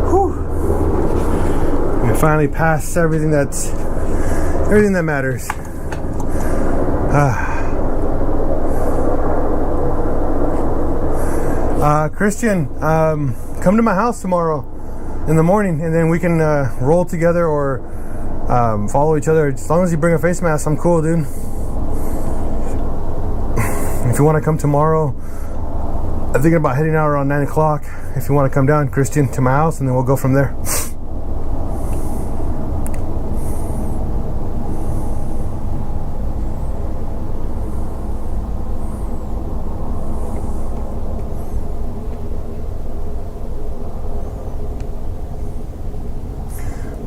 Whew. We finally passed everything that matters. Christian, come to my house tomorrow in the morning, and then we can roll together or follow each other. As long as you bring a face mask, I'm cool, dude. If you want to come tomorrow, I'm thinking about heading out around 9 o'clock. If you want to come down, Christian, to my house, and then we'll go from there.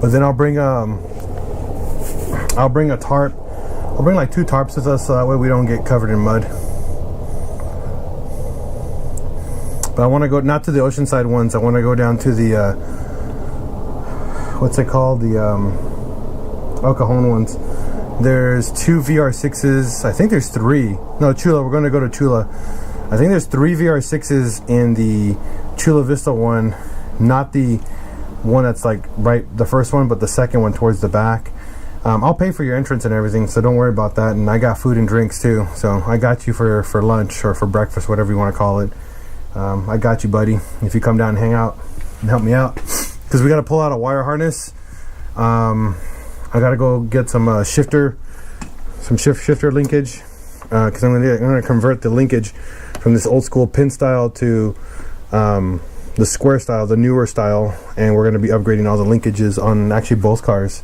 But then I'll bring a tarp. I'll bring like 2 tarps with us, so that way we don't get covered in mud. But I want to go not to the oceanside ones. I want to go down to the what's it called? The El Cajon ones. There's 2 VR6s. I think there's 3. No, Chula. We're going to go to Chula. I think there's 3 VR6s in the Chula Vista one, not the one that's like right the first one, but the second one towards the back. I'll pay for your entrance and everything, so don't worry about that. And I got food and drinks too, so I got you for lunch or for breakfast, whatever you want to call it. I got you, buddy, if you come down and hang out and help me out, because we got to pull out a wire harness. I gotta go get some shifter linkage, because I'm gonna convert the linkage from this old school pin style to the square style, the newer style, and we're going to be upgrading all the linkages on actually both cars.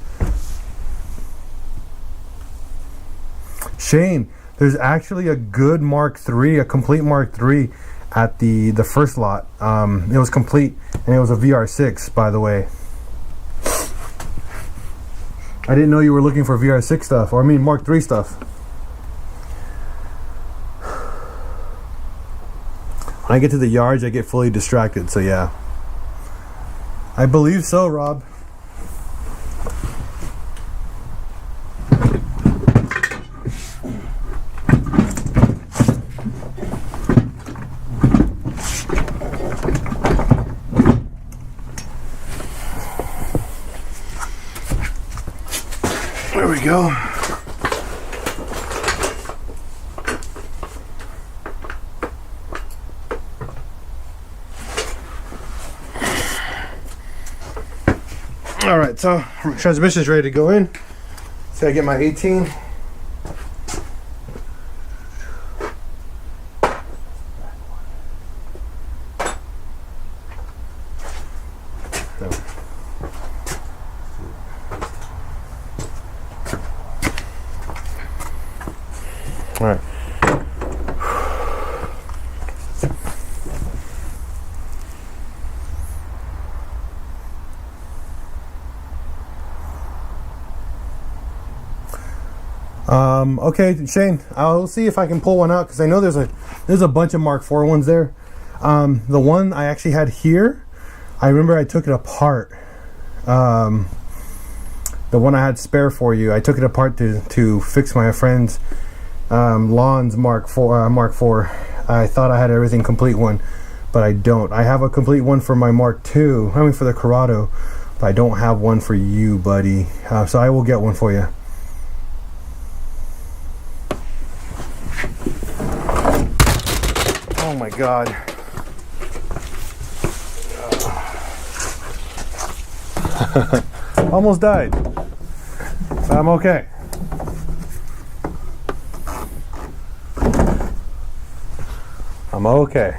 Shane, there's actually a good Mark III, a complete Mark III at the first lot. It was complete, and it was a VR6, by the way. I didn't know you were looking for VR6 stuff, or I mean Mark III stuff. When I get to the yards, I get fully distracted, so yeah. I believe so, Rob. we go. All right, so transmission's ready to go in. So I get my 18. All right. Okay, Shane, I'll see if I can pull one out because I know there's a bunch of Mark IV ones there. The one I actually had here, I remember I took it apart. The one I had spare for you, I took it apart to fix my friend's Lawn's Mark IV. I thought I had everything complete one, but I don't. I have a complete one for my Mark II. I mean for the Corrado, but I don't have one for you, buddy. So I will get one for you. Oh my God. Almost died. But I'm okay. I'm okay.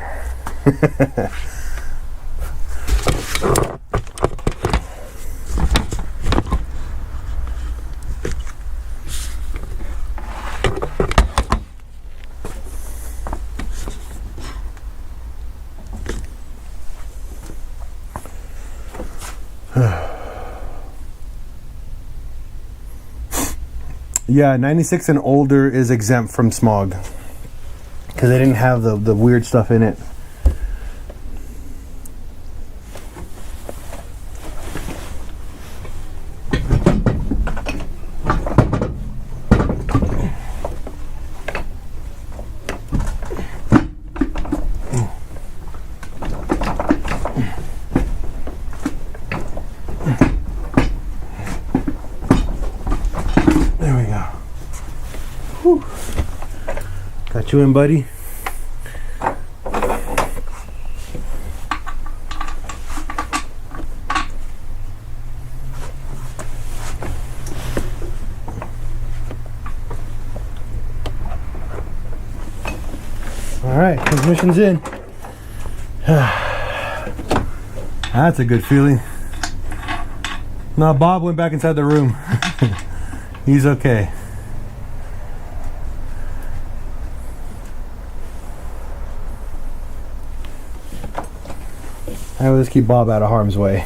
Yeah, 96 and older is exempt from smog because they didn't have the weird stuff in it. There we go. Whew. Got you in, buddy. All right, transmission's in. That's a good feeling. Now Bob went back inside the room. He's okay. I always keep Bob out of harm's way.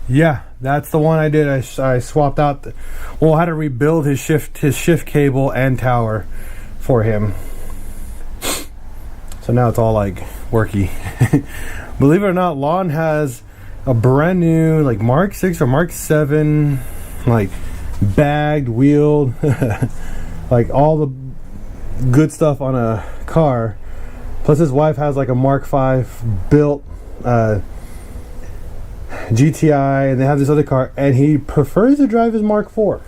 Yeah, that's the one I did. I swapped out. I had to rebuild his shift cable and tower for him. So now it's all like worky. Believe it or not, Lon has a brand new like Mark 6 or Mark 7, like bagged, wheeled, like all the good stuff on a car. Plus his wife has like a Mark 5 built GTI, and they have this other car, and he prefers to drive his Mark IV.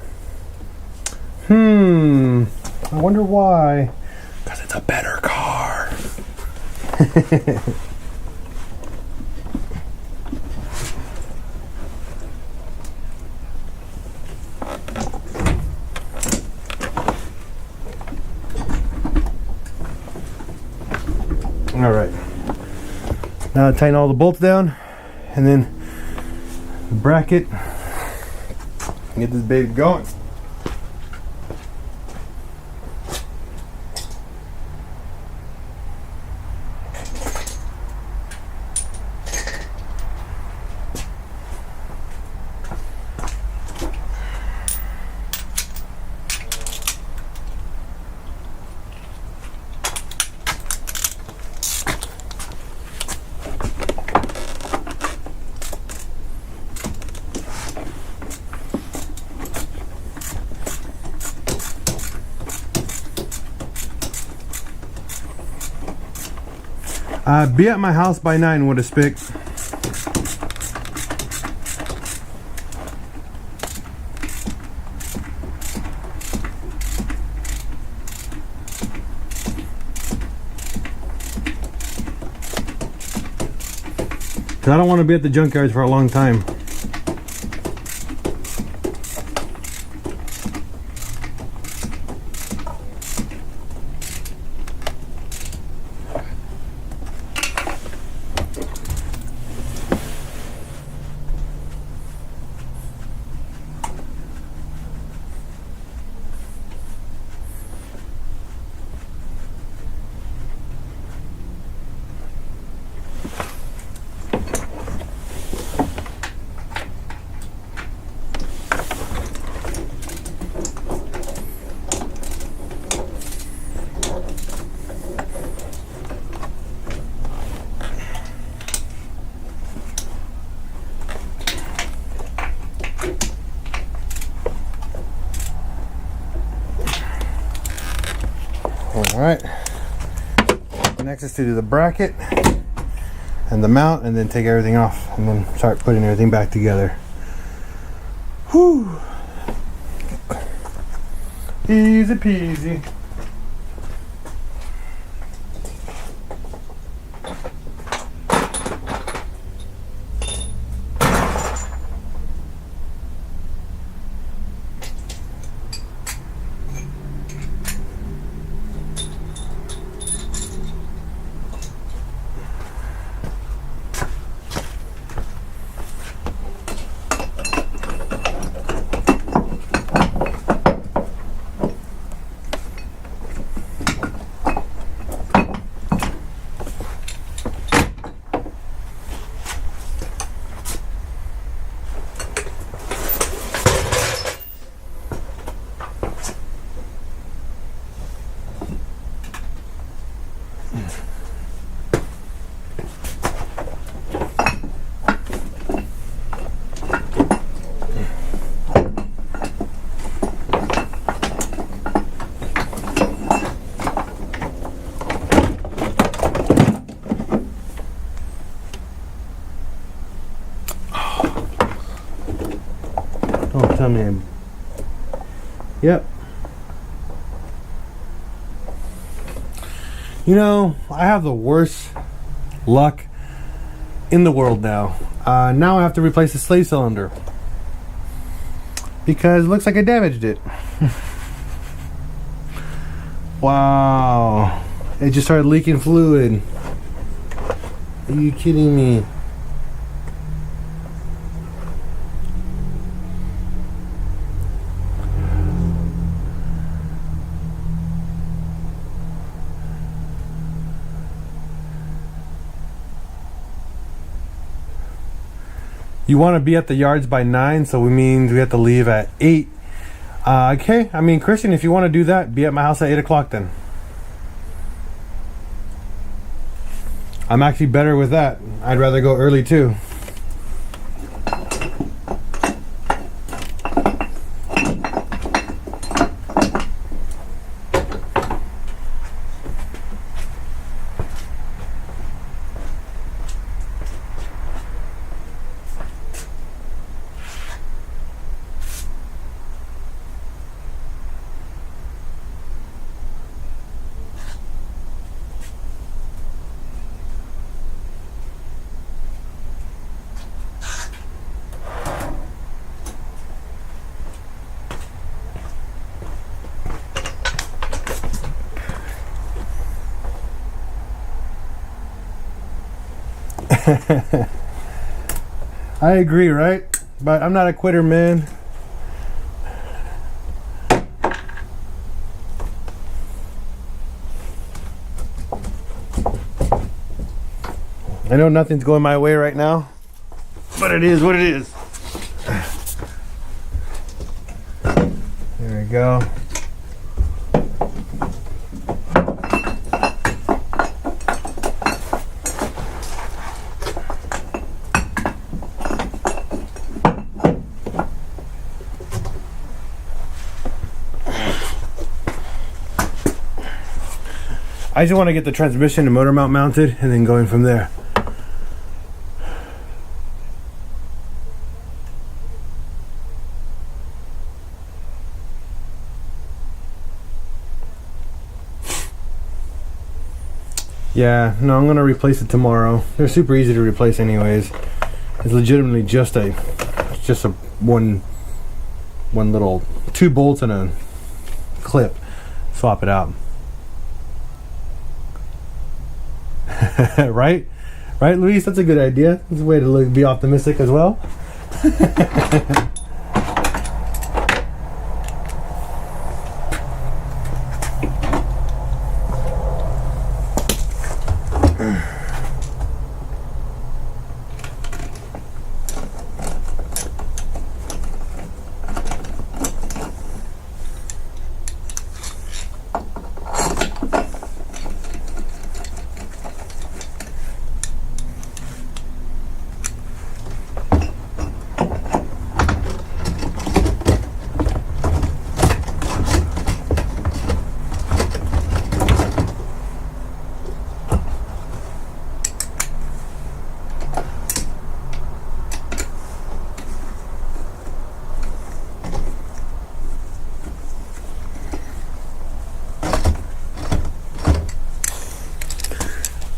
I wonder why. Because it's a better car. All right. Now tighten all the bolts down, and then the bracket. Get this baby going. Be at my house by 9 with a spick. Because I don't want to be at the junkyards for a long time. Alright, next is to do the bracket and the mount, and then take everything off and then start putting everything back together. Whew. Easy peasy. Don't tell me. Yep. You know, I have the worst luck in the world now. Now I have to replace the slave cylinder because it looks like I damaged it. Wow. It just started leaking fluid. Are you kidding me? You want to be at the yards by 9, so it means we have to leave at 8. Okay, I mean, Christian, if you want to do that, be at my house at 8 o'clock then. I'm actually better with that. I'd rather go early too. I agree, right? But I'm not a quitter, man. I know nothing's going my way right now, but it is what it is. There we go. I just want to get the transmission and motor mount mounted and then going from there. Yeah, no, I'm gonna replace it tomorrow. They're super easy to replace anyways. It's legitimately just a one little 2 bolts and a clip. Swap it out. Right, Luis? That's a good idea. That's a way to be optimistic as well.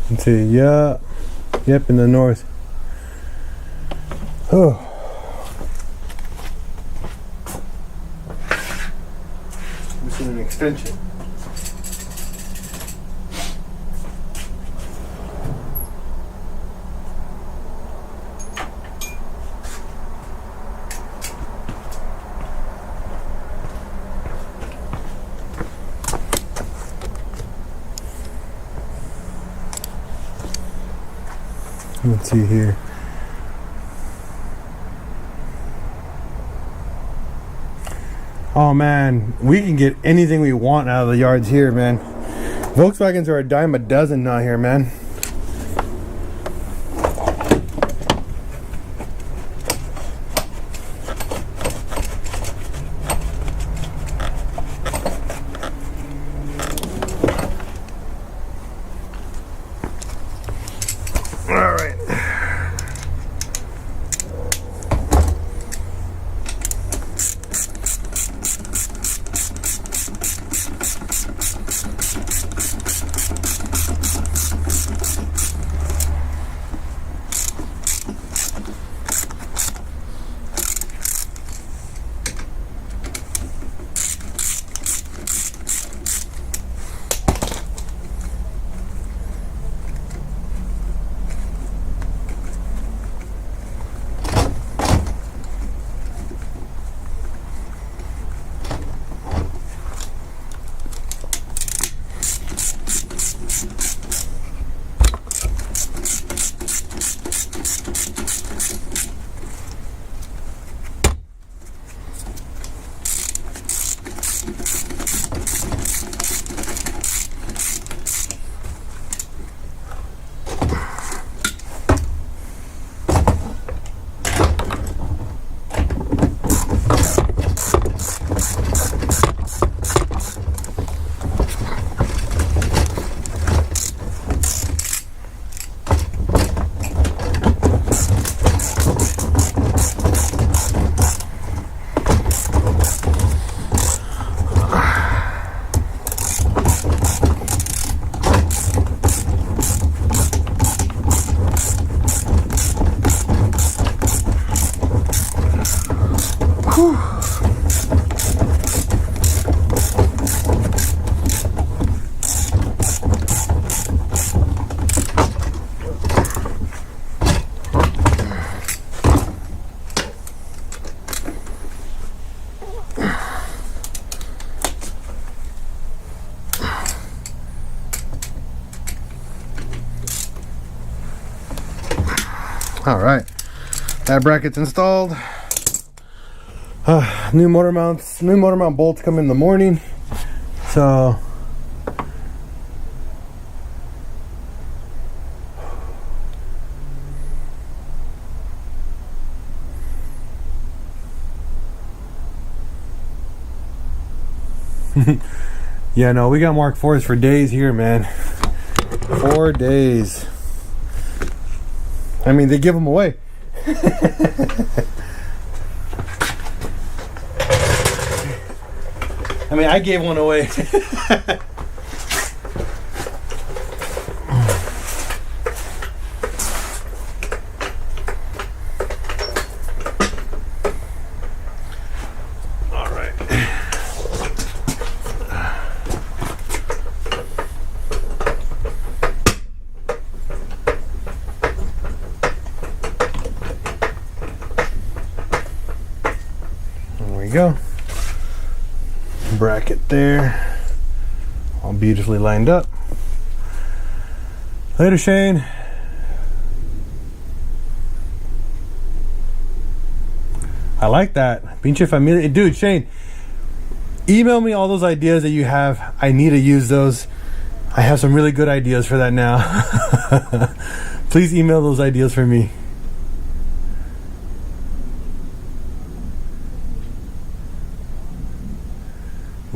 Let's see, yeah, yep, in the north. Oh. Missing an extension. Let's see here. Oh man, we can get anything we want out of the yards here, man. Volkswagens are a dime a dozen out here, man. All right, that bracket's installed. New motor mount bolts come in the morning. So yeah, no, we got Mark IVs for days here, man. 4 days. I mean, they give them away. I mean, I gave one away. you go. Bracket there. All beautifully lined up. Later, Shane. I like that. Pinche familia. Dude, Shane, email me all those ideas that you have. I need to use those. I have some really good ideas for that now. Please email those ideas for me.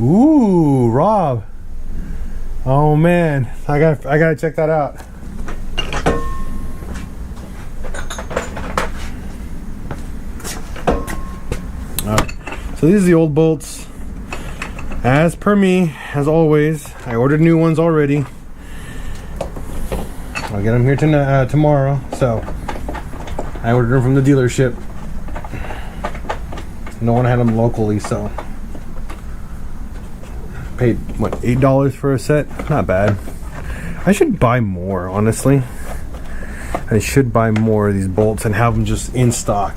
Ooh, Rob. Oh man, I gotta check that out. So these are the old bolts. As per me, as always, I ordered new ones already. I'll get them here tomorrow. So I ordered them from the dealership. No one had them locally, so paid what, $8 for a set? Not bad. I should buy more, honestly. I should buy more of these bolts and have them just in stock.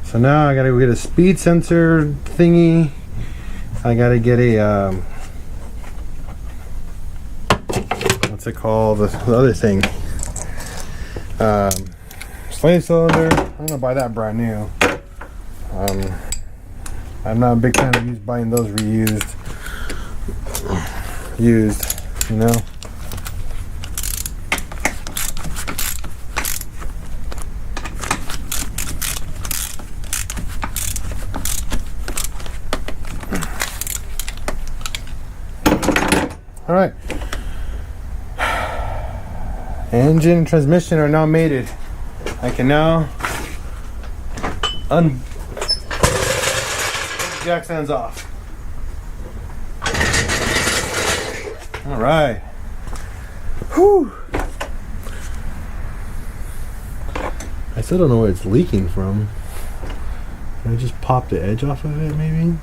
So now I gotta go get a speed sensor thingy. I gotta get a what's it called? The other thing. Slave cylinder. I'm gonna buy that brand new. I'm not a big fan of buying those reused. Used, you know. All right. Engine and transmission are now mated. I can now jack stands off. All right. Whew. I still don't know where it's leaking from. Can I just pop the edge off of it, maybe?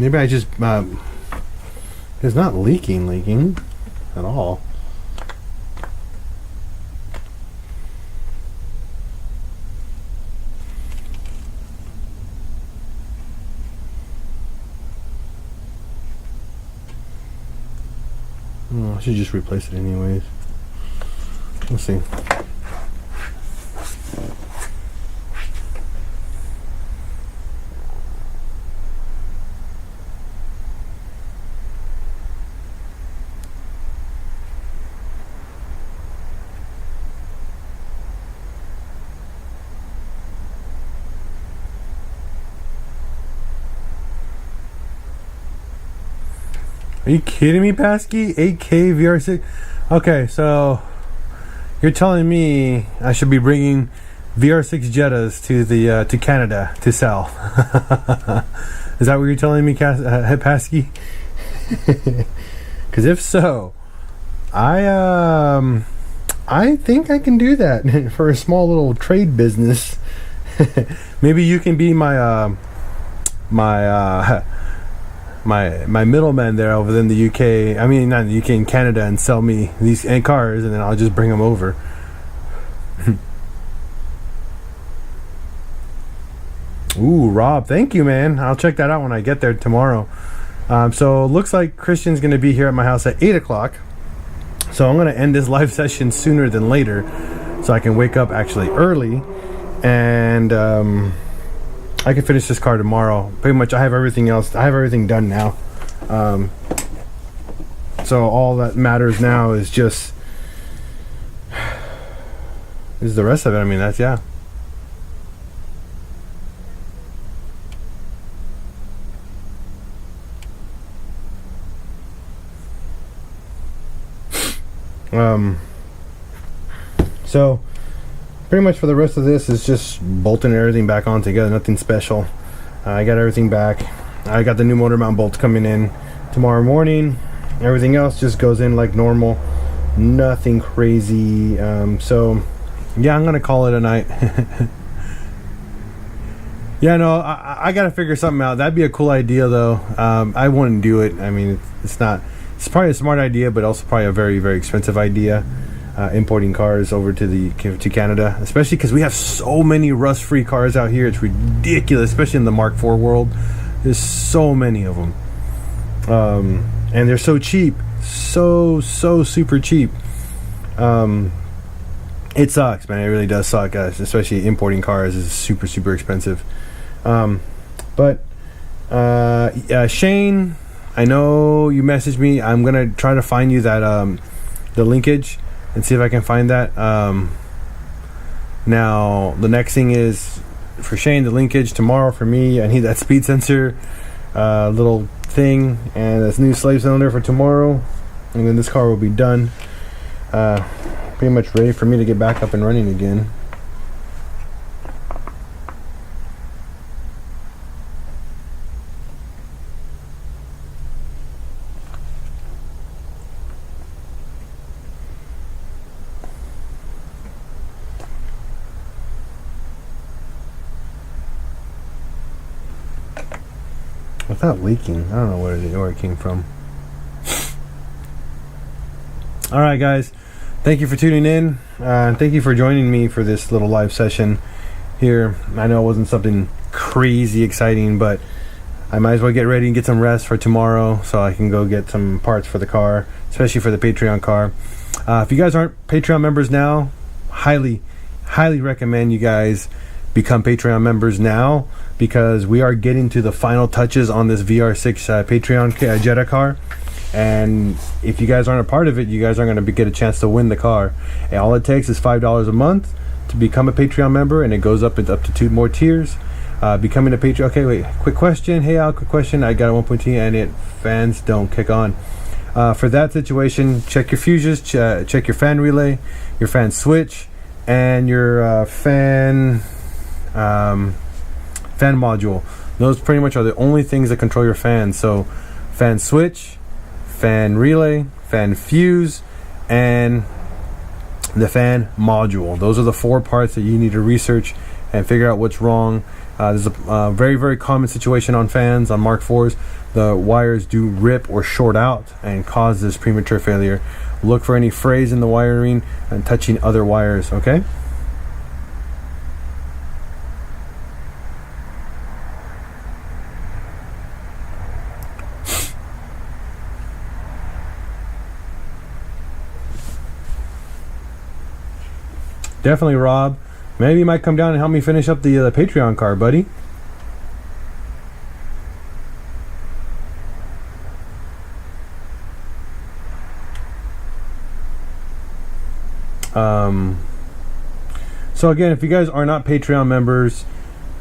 Maybe I just, it's not leaking at all. Oh, I should just replace it anyways. We'll see. Are you kidding me, Pasky? 8K VR6? Okay, so you're telling me I should be bringing VR6 Jettas to Canada to sell? Is that what you're telling me, Pasky? Because if so, I think I can do that for a small little trade business. Maybe you can be my my middleman there over in the UK. I mean, not in the UK, in Canada, and sell me these cars, and then I'll just bring them over. Ooh, Rob, thank you, man. I'll check that out when I get there tomorrow. So it looks like Christian's going to be here at my house at 8 o'clock. So I'm going to end this live session sooner than later, so I can wake up actually early, and I can finish this car tomorrow. Pretty much I have everything else. I have everything done now. So all that matters now is just the rest of it. I mean, that's, yeah. So pretty much for the rest of this is just bolting everything back on together. Nothing special. I got everything back. I got the new motor mount bolts coming in tomorrow morning. Everything else just goes in like normal. Nothing crazy. So yeah, I'm gonna call it a night. Yeah, no, I gotta figure something out. That'd be a cool idea, though. I wouldn't do it. I mean, it's not. It's probably a smart idea, but also probably a very, very expensive idea. Importing cars over to Canada, especially because we have so many rust-free cars out here. It's ridiculous, especially in the Mark IV world. There's so many of them, and they're so cheap, so super cheap. It sucks, man. It really does suck, guys. Especially importing cars is super expensive. But Shane, I know you messaged me. I'm gonna try to find you that the linkage and see if I can find that. Now the next thing is for Shane, the linkage tomorrow. For me, I need that speed sensor little thing and this new slave cylinder for tomorrow, and then this car will be done. Pretty much ready for me to get back up and running again. Without leaking, I don't know where it came from. All right, guys. Thank you for tuning in. Thank you for joining me for this little live session here. I know it wasn't something crazy exciting, but I might as well get ready and get some rest for tomorrow so I can go get some parts for the car, especially for the Patreon car. If you guys aren't Patreon members now, highly recommend you guys become Patreon members now, because we are getting to the final touches on this VR6 Patreon Jetta car. And if you guys aren't a part of it, you guys aren't going to get a chance to win the car. And all it takes is $5 a month to become a Patreon member, and it goes up to 2 more tiers. Becoming a Patreon. Okay, wait. Quick question. Hey, Al, quick question. I got a 1.2 and it fans don't kick on. For that situation, check your fuses, check your fan relay, your fan switch, and your fan module. Those pretty much are the only things that control your fan. So, fan switch, fan relay, fan fuse, and the fan module. Those are the 4 parts that you need to research and figure out what's wrong. There's a very common situation on fans, on Mark IVs. The wires do rip or short out and cause this premature failure. Look for any frays in the wiring and touching other wires, okay? Definitely, Rob. Maybe you might come down and help me finish up the Patreon car, buddy. So again, if you guys are not Patreon members,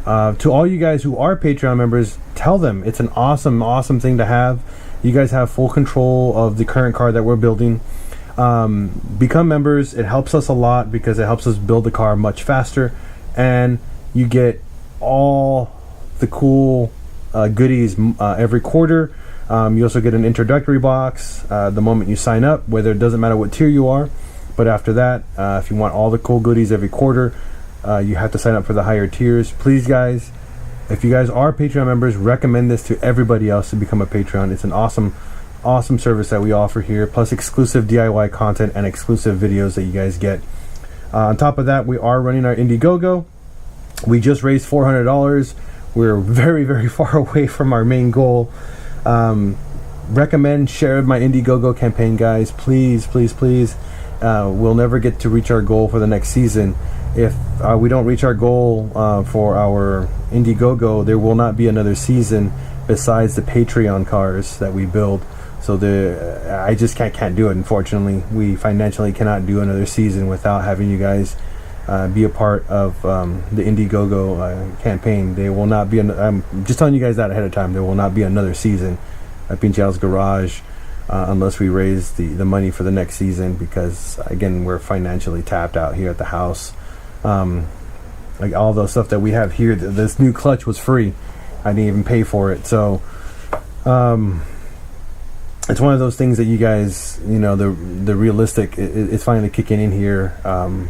to all you guys who are Patreon members, tell them it's an awesome thing to have. You guys have full control of the current car that we're building. Become members. It helps us a lot because it helps us build the car much faster, and you get all the cool goodies every quarter. You also get an introductory box the moment you sign up, whether it doesn't matter what tier you are. But after that, if you want all the cool goodies every quarter, you have to sign up for the higher tiers. Please, guys, if you guys are Patreon members, recommend this to everybody else to become a Patreon. It's an awesome service that we offer here, plus exclusive DIY content and exclusive videos that you guys get. On top of that, we are running our Indiegogo. We just raised $400. We're very far away from our main goal. Recommend share my Indiegogo campaign, guys. Please. We'll never get to reach our goal for the next season. If we don't reach our goal for our Indiegogo, there will not be another season besides the Patreon cars that we build. So I just can't do it, unfortunately. We financially cannot do another season without having you guys be a part of the Indiegogo campaign. There will not be I'm just telling you guys that ahead of time. There will not be another season at Pinchal's Garage unless we raise the money for the next season, because again, we're financially tapped out here at the house. Like all the stuff that we have here, this new clutch was free. I didn't even pay for it. So it's one of those things that you guys, the realistic, it's finally kicking in here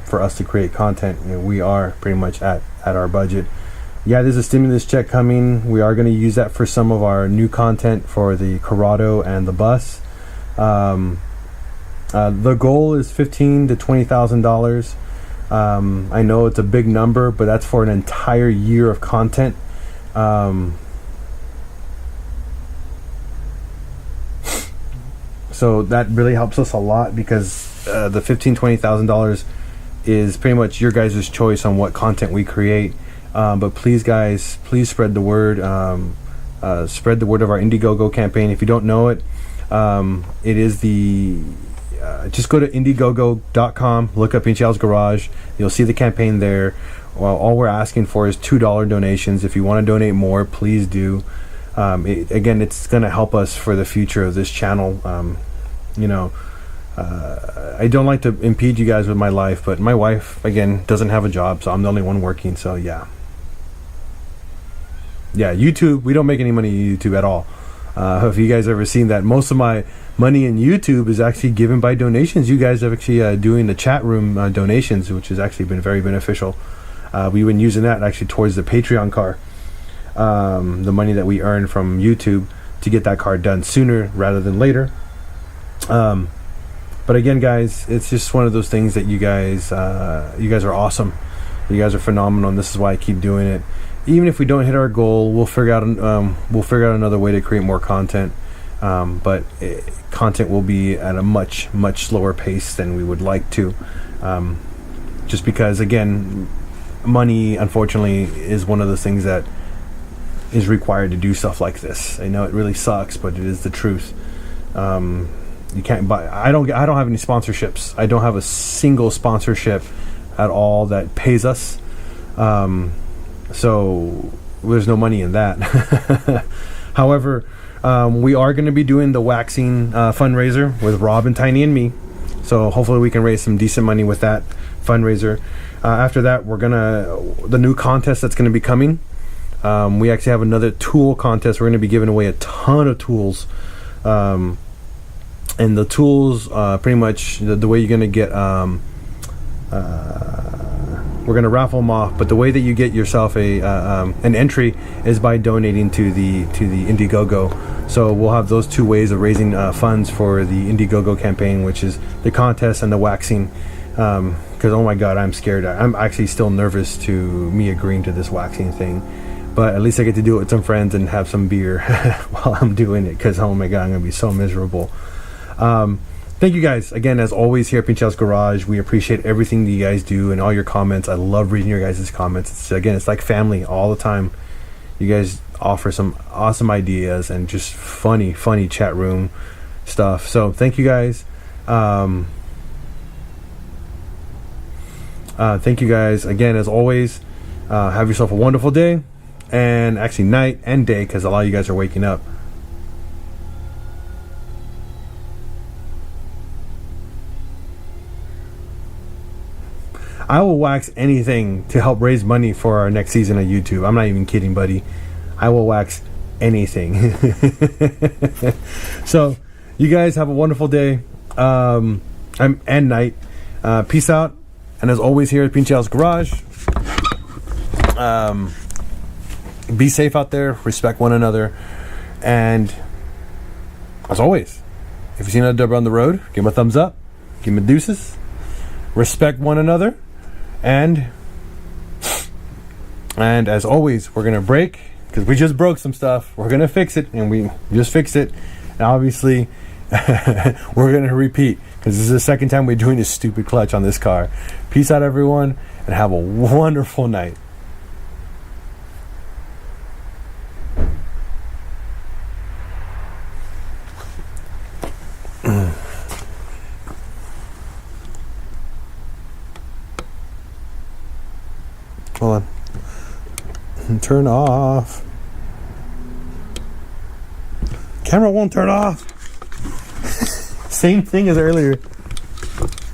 for us to create content. We are pretty much at our budget. Yeah, there's a stimulus check coming. We are going to use that for some of our new content for the Corrado and the bus. The goal is $15,000 to $20,000. I know it's a big number, but that's for an entire year of content. So that really helps us a lot, because the $15,000 to $20,000 is pretty much your guys' choice on what content we create. But please, guys, please spread the word. Spread the word of our Indiegogo campaign. If you don't know it, it is the just go to Indiegogo.com, look up Pinchal's Garage. You'll see the campaign there. Well, all we're asking for is $2 donations. If you want to donate more, please do. Again, it's going to help us for the future of this channel. I don't like to impede you guys with my life, but my wife, again, doesn't have a job, so I'm the only one working. So yeah, YouTube, we don't make any money in YouTube at all. If you guys ever seen that, most of my money in YouTube is actually given by donations. You guys are actually doing the chat room donations, which has actually been very beneficial. We've been using that actually towards the Patreon car. The money that we earn from YouTube to get that car done sooner rather than later. But again, guys, it's just one of those things that you guys are awesome. You guys are phenomenal, and this is why I keep doing it. Even if we don't hit our goal, we'll figure out another way to create more content. But content will be at a much slower pace than we would like to. Just because, again, money, unfortunately, is one of those things that is required to do stuff like this. I know it really sucks, but it is the truth. You can't buy. I don't have any sponsorships. I don't have a single sponsorship at all that pays us. So there's no money in that. However, we are going to be doing the waxing fundraiser with Rob and Tiny and me. So hopefully we can raise some decent money with that fundraiser. After that, the new contest that's going to be coming. We actually have another tool contest. We're going to be giving away a ton of tools. And the tools, pretty much the way you're going to get, we're going to raffle them off. But the way that you get yourself an entry is by donating to the Indiegogo. So we'll have those two ways of raising funds for the Indiegogo campaign, which is the contest and the waxing. Because oh my God, I'm scared. I'm actually still nervous to me agreeing to this waxing thing. But at least I get to do it with some friends and have some beer while I'm doing it. Because oh my God, I'm going to be so miserable. Thank you guys again, as always, here at Pinchal's Garage. We appreciate everything that you guys do and all your comments. I love reading your guys' comments. It's like family all the time. You guys offer some awesome ideas and just funny chat room stuff. So thank you guys. Thank you guys again, as always. Have yourself a wonderful day, and actually night and day, because a lot of you guys are waking up. I will wax anything to help raise money for our next season of YouTube. I'm not even kidding, buddy. I will wax anything. So, you guys have a wonderful day and night. Peace out. And as always, here at Pinchal's Garage, be safe out there. Respect one another. And as always, if you see another dubber on the road, give him a thumbs up. Give him a deuces. Respect one another. And as always, we're gonna break, because we just broke some stuff. We're gonna fix it, and we just fixed it. And obviously, we're gonna repeat, because this is the second time we're doing this stupid clutch on this car. Peace out, everyone, and have a wonderful night. Hold on. Turn off. Camera won't turn off. Same thing as earlier.